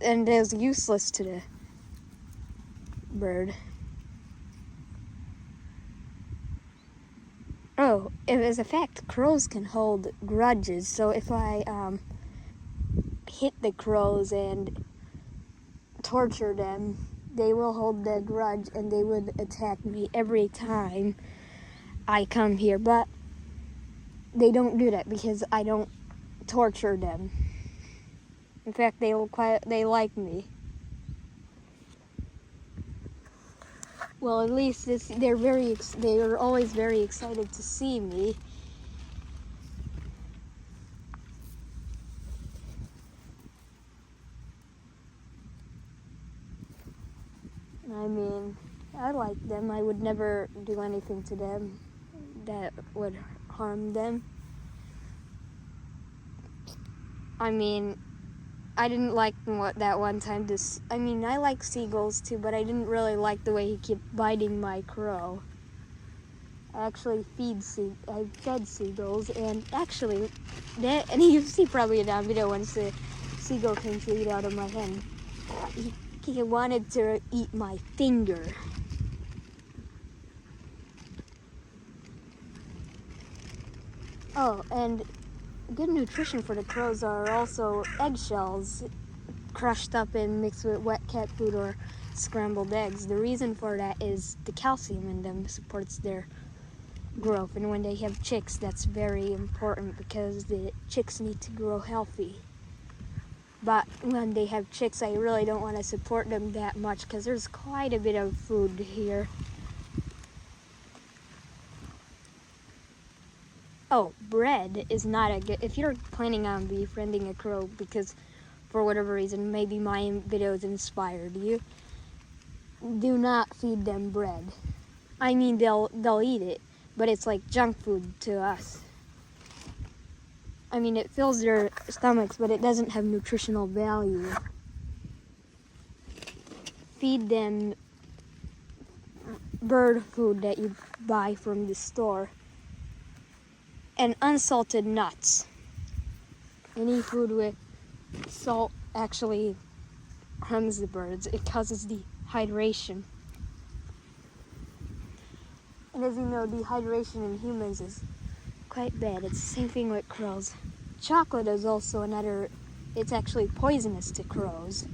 And it was useless to the bird. Oh, as a fact, crows can hold grudges, so if I hit the crows and torture them, they will hold their grudge and they would attack me every time I come here. But they don't do that because I don't torture them. In fact, they like me. Well, at least they're always very excited to see me. I mean, I like them. I would never do anything to them that would harm them. I mean, I didn't like that one time. I like seagulls too, but I didn't really like the way he kept biting my crow. I actually I fed seagulls, and actually, and you see probably in that video once the seagull came to eat out of my hand. He wanted to eat my finger. Oh, and good nutrition for the crows are also eggshells crushed up and mixed with wet cat food or scrambled eggs. The reason for that is the calcium in them supports their growth, and when they have chicks, that's very important because the chicks need to grow healthy. But when they have chicks, I really don't want to support them that much because there's quite a bit of food here. Oh, bread is not a good, if you're planning on befriending a crow because for whatever reason, maybe my videos inspired you, do not feed them bread. I mean, they'll eat it, but it's like junk food to us. I mean, it fills their stomachs, but it doesn't have nutritional value. Feed them bird food that you buy from the store. And unsalted nuts. Any food with salt actually harms the birds. It causes dehydration. And as you know, dehydration in humans is quite bad. It's the same thing with crows. Chocolate is also it's actually poisonous to crows.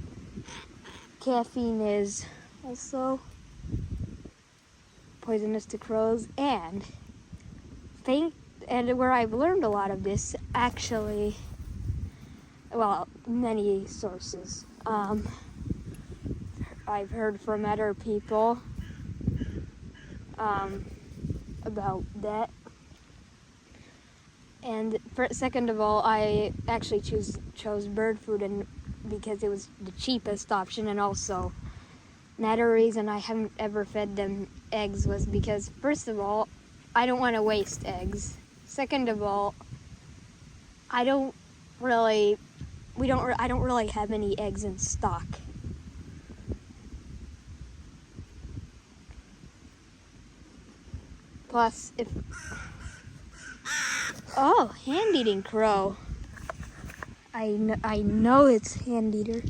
Caffeine is also poisonous to crows, and where I've learned a lot of this, actually, well, many sources. I've heard from other people about that. And second of all, I actually chose bird food because it was the cheapest option, and also another reason I haven't ever fed them eggs was because, first of all, I don't want to waste eggs. Second of all, I don't really have any eggs in stock. Plus, hand-eating crow. I know it's hand-eater.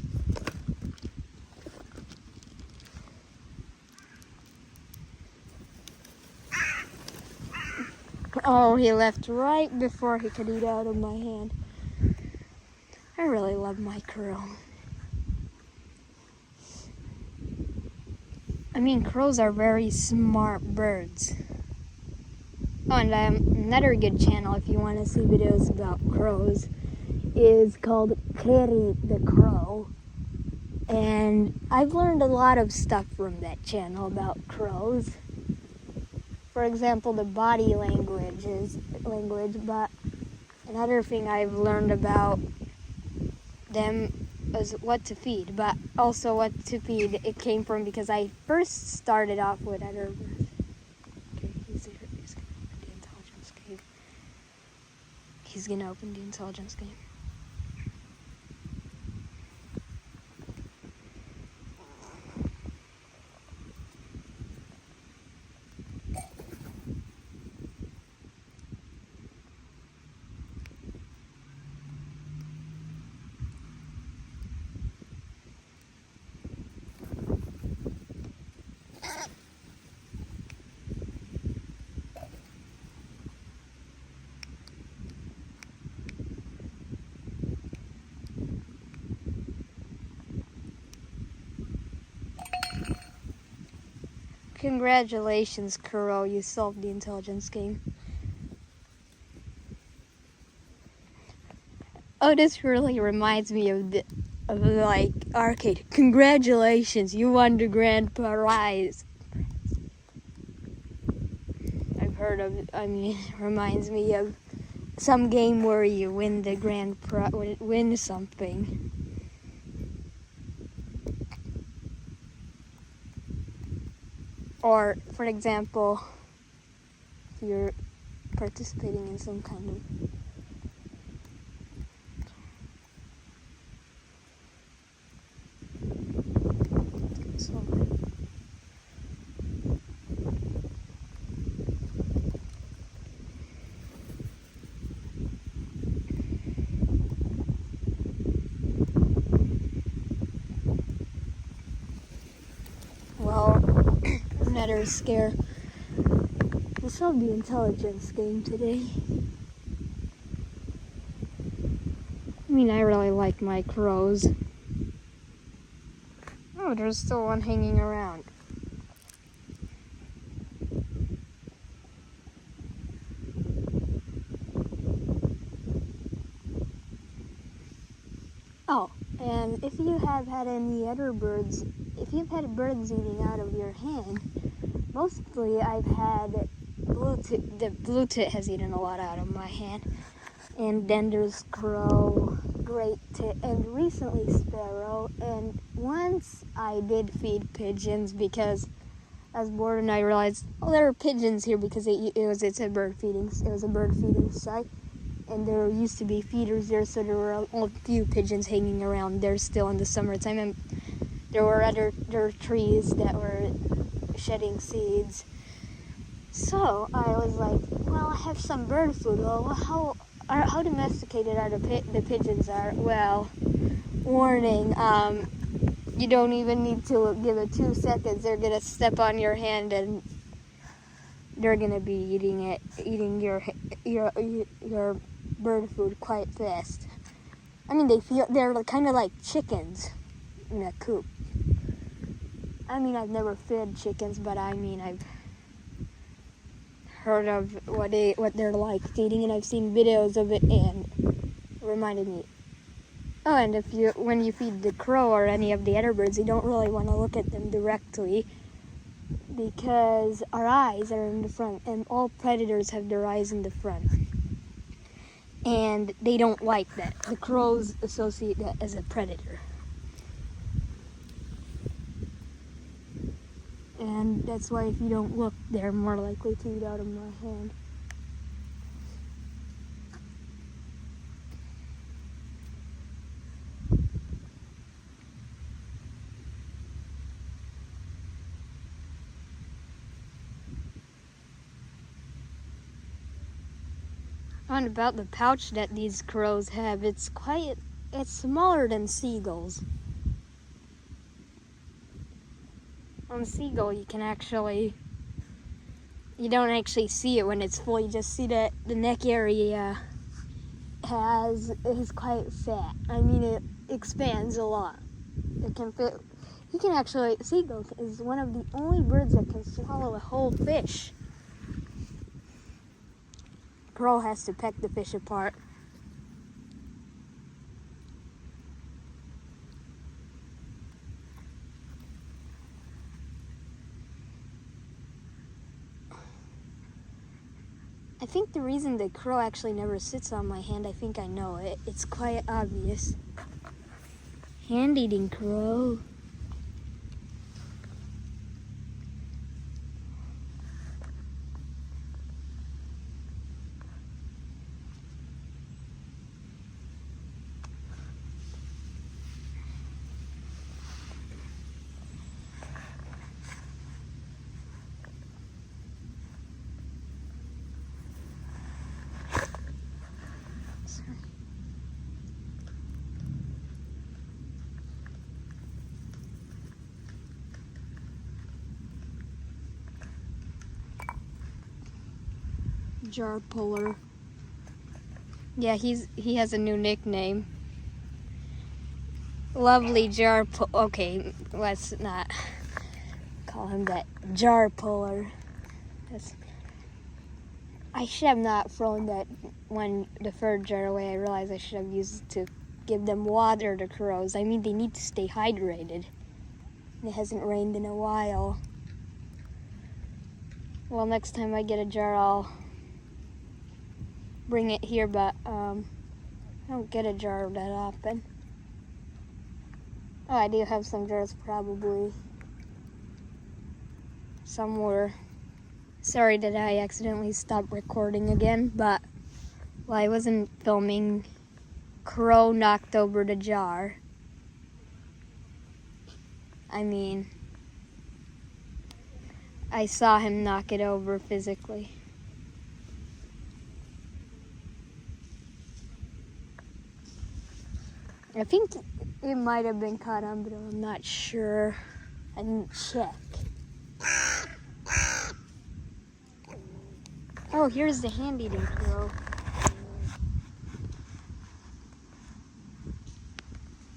Oh, he left right before he could eat out of my hand. I really love my crow. I mean, crows are very smart birds. Oh, and another good channel, if you want to see videos about crows, is called Kerry the Crow. And I've learned a lot of stuff from that channel about crows. For example, the body language, but another thing I've learned about them is what to feed, but also what to feed it came from because I first started off with other birds. Okay, he's gonna open the intelligence game. He's gonna open the intelligence game. Congratulations, Kuro, you solved the intelligence game. Oh, this really reminds me of like arcade. Congratulations, you won the grand prize. I've heard of it. I mean, it reminds me of some game where you win the grand prize, win something. Or, for example, if you're participating in some kind of another scare. We solved the intelligence game today. I mean, I really like my crows. Oh, there's still one hanging around. Oh, and if you have had any other birds, if you've had birds eating out of your hand, mostly I've had the blue tit has eaten a lot out of my hand. And then there's crow, great tit, and recently sparrow. And once I did feed pigeons because I was bored and I realized, oh, there are pigeons here because it's a bird feeding. It was a bird feeding site. And there used to be feeders there, so there were a few pigeons hanging around there still in the summertime. And there were trees that were shedding seeds. So I was like, well, I have some bird food. Well, how domesticated are the pigeons are? Well, warning, you don't even need to give it 2 seconds. They're gonna step on your hand and they're gonna be eating your bird food quite fast. I mean, they're kind of like chickens in a coop. I mean, I've never fed chickens, but I mean, I've heard of what they're like feeding, and I've seen videos of it, and it reminded me. Oh, and when you feed the crow or any of the other birds, you don't really want to look at them directly because our eyes are in the front, and all predators have their eyes in the front. And they don't like that. The crows associate that as a predator. And that's why if you don't look, they're more likely to eat out of my hand. And about the pouch that these crows have, it's smaller than seagulls. On a seagull, you don't actually see it when it's full. You just see that the neck area is quite fat. I mean, it expands a lot. It can fit. Seagull is one of the only birds that can swallow a whole fish. Crow has to peck the fish apart. I think the reason the crow actually never sits on my hand, I think I know it. It's quite obvious. Hand-eating crow. Jar puller. Yeah, he has a new nickname. Lovely jar okay, let's not call him that. Jar puller. I should have not thrown that the third jar away. I realized I should have used it to give them water to crows. I mean, they need to stay hydrated. It hasn't rained in a while. Well, next time I get a jar, I'll bring it here, but I don't get a jar that often. Oh, I do have some jars probably somewhere. Sorry that I accidentally stopped recording again, but while I wasn't filming, Crow knocked over the jar. I mean, I saw him knock it over physically. I think it might have been caught on, but I'm not sure. I didn't check. Oh, here's the hand-eating crow.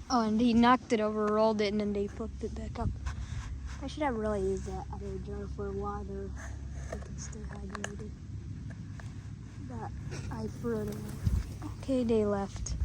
Oh, and he knocked it over, rolled it, and then they flipped it back up. I should have really used that other jar for water. I can stay hydrated. But I threw it away. Okay, they left.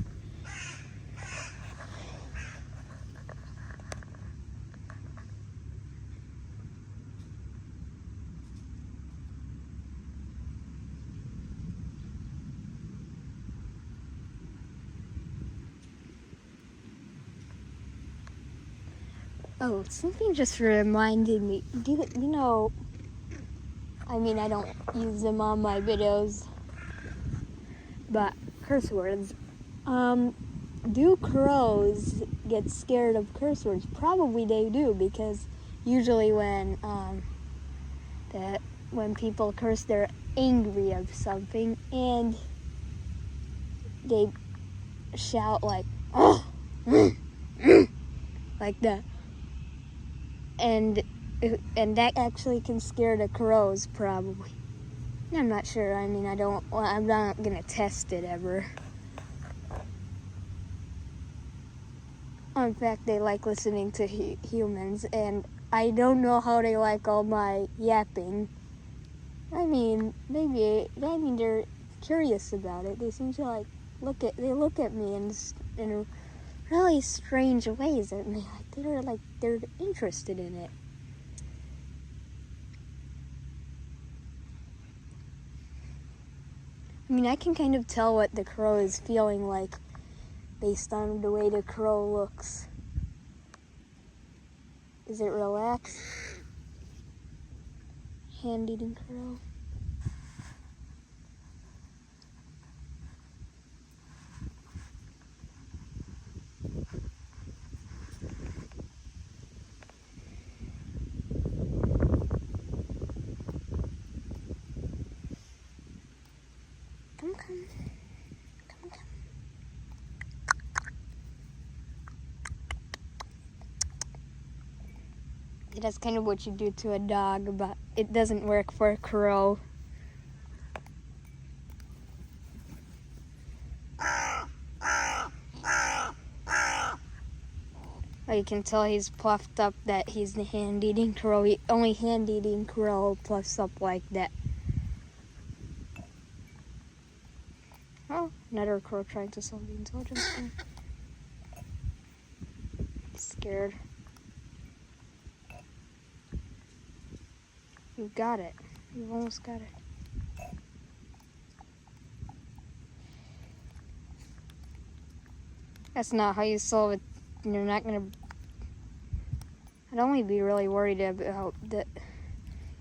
Oh, something just reminded me. You know, I mean, I don't use them on my videos, but curse words. Do crows get scared of curse words? Probably they do, because usually when people curse, they're angry of something, and they shout like, oh, like that. And that actually can scare the crows, probably. I'm not sure. I mean, I'm not gonna test it ever. In fact, they like listening to humans, and I don't know how they like all my yapping. I mean, they're curious about it. They seem to like look at me in really strange ways at me. They're interested in it. I mean, I can kind of tell what the crow is feeling like based on the way the crow looks. Is it relaxed? Hand-eating crow. Come. That's kind of what you do to a dog, but it doesn't work for a crow. You can tell he's puffed up that he's the hand-eating crow. Only hand-eating crow puffs up like that. Oh, another crow trying to solve the intelligence thing. He's scared. You've got it. You've almost got it. That's not how you solve it. You're not gonna... I'd only be really worried about that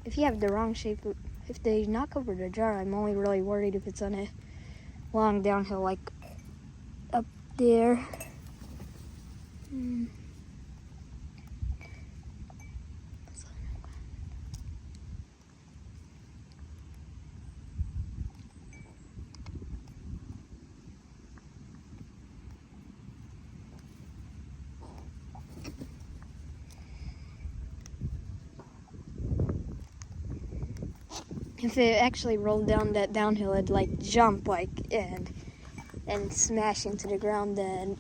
if you have the wrong shape. If they knock over the jar, I'm only really worried if it's on a long downhill, like up there. If it actually rolled down that downhill, it'd like jump and smash into the ground and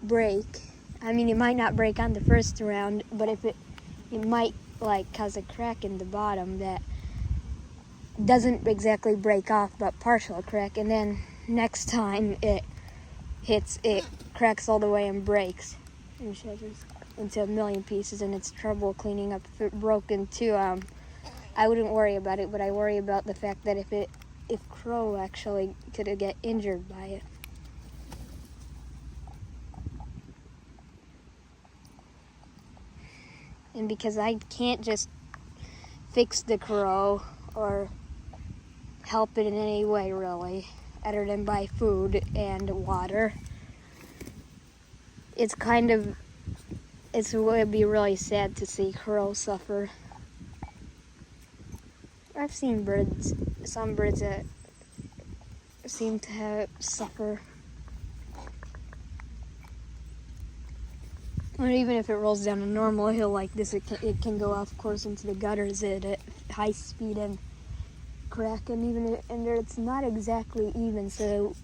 break. I mean, it might not break on the first round, but if it might like cause a crack in the bottom that doesn't exactly break off, but partial crack, and then next time it hits, it cracks all the way and breaks and shatters into a million pieces, and it's trouble cleaning up if it broke into I wouldn't worry about it, but I worry about the fact that if crow actually could get injured by it. And because I can't just fix the crow or help it in any way really, other than buy food and water, it would be really sad to see crows suffer. I've seen some birds that seem to suffer. Or even if it rolls down a normal hill like this, it can go off course into the gutters at high speed and crack, and it's not exactly even, so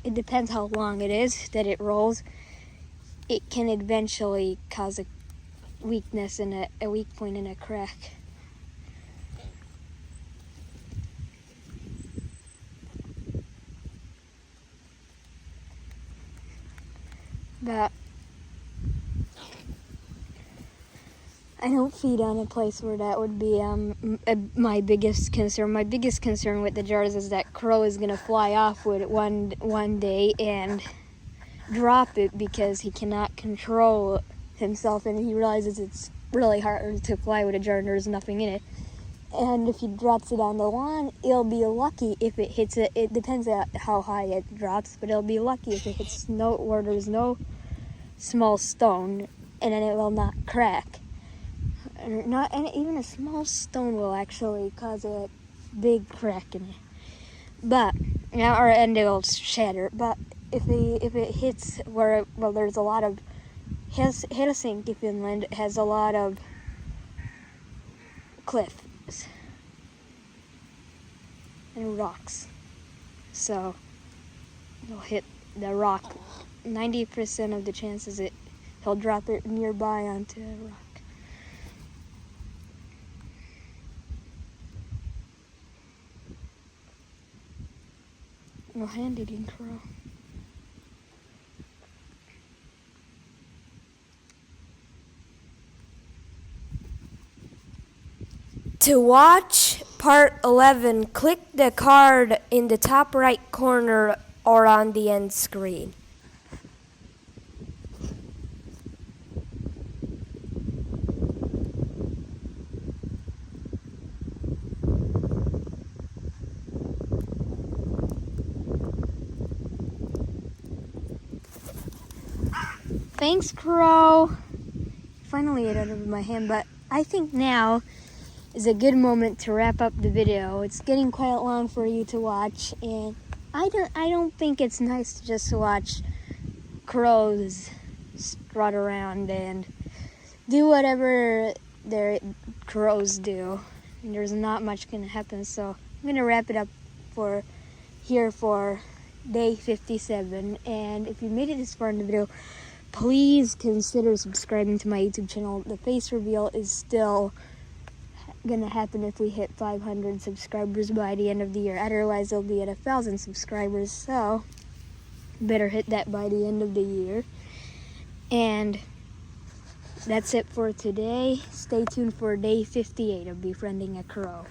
it depends how long it is that it rolls. It can eventually cause a weakness and a weak point in a crack. But I don't feed on a place where that would be my biggest concern. My biggest concern with the jars is that crow is gonna fly off with it one day and drop it because he cannot control himself, and he realizes it's really hard to fly with a jar and there's nothing in it. And if he drops it on the lawn, he'll be lucky if it hits it. It depends on how high it drops, but he'll be lucky if it hits snow where there's no small stone, and then it will not crack. And even a small stone will actually cause a big crack in it. But and it will shatter. But if it hits where there's a lot of Helsinki, Finland has a lot of cliffs and rocks, so it'll hit the rock. 90% of the chances he'll drop it nearby onto a rock. single-handed crow. To watch part 11, click the card in the top right corner or on the end screen. Thanks, Crow. Finally it out of my hand, but I think now is a good moment to wrap up the video. It's getting quite long for you to watch, and I don't think it's nice to just watch crows strut around and do whatever their crows do. And there's not much gonna happen, so I'm gonna wrap it up for day 57. And if you made it this far in the video, please consider subscribing to my YouTube channel. The face reveal is still gonna happen if we hit 500 subscribers by the end of the year. Otherwise, it'll be at 1,000 subscribers, so better hit that by the end of the year. And that's it for today. Stay tuned for day 58 of Befriending a Crow.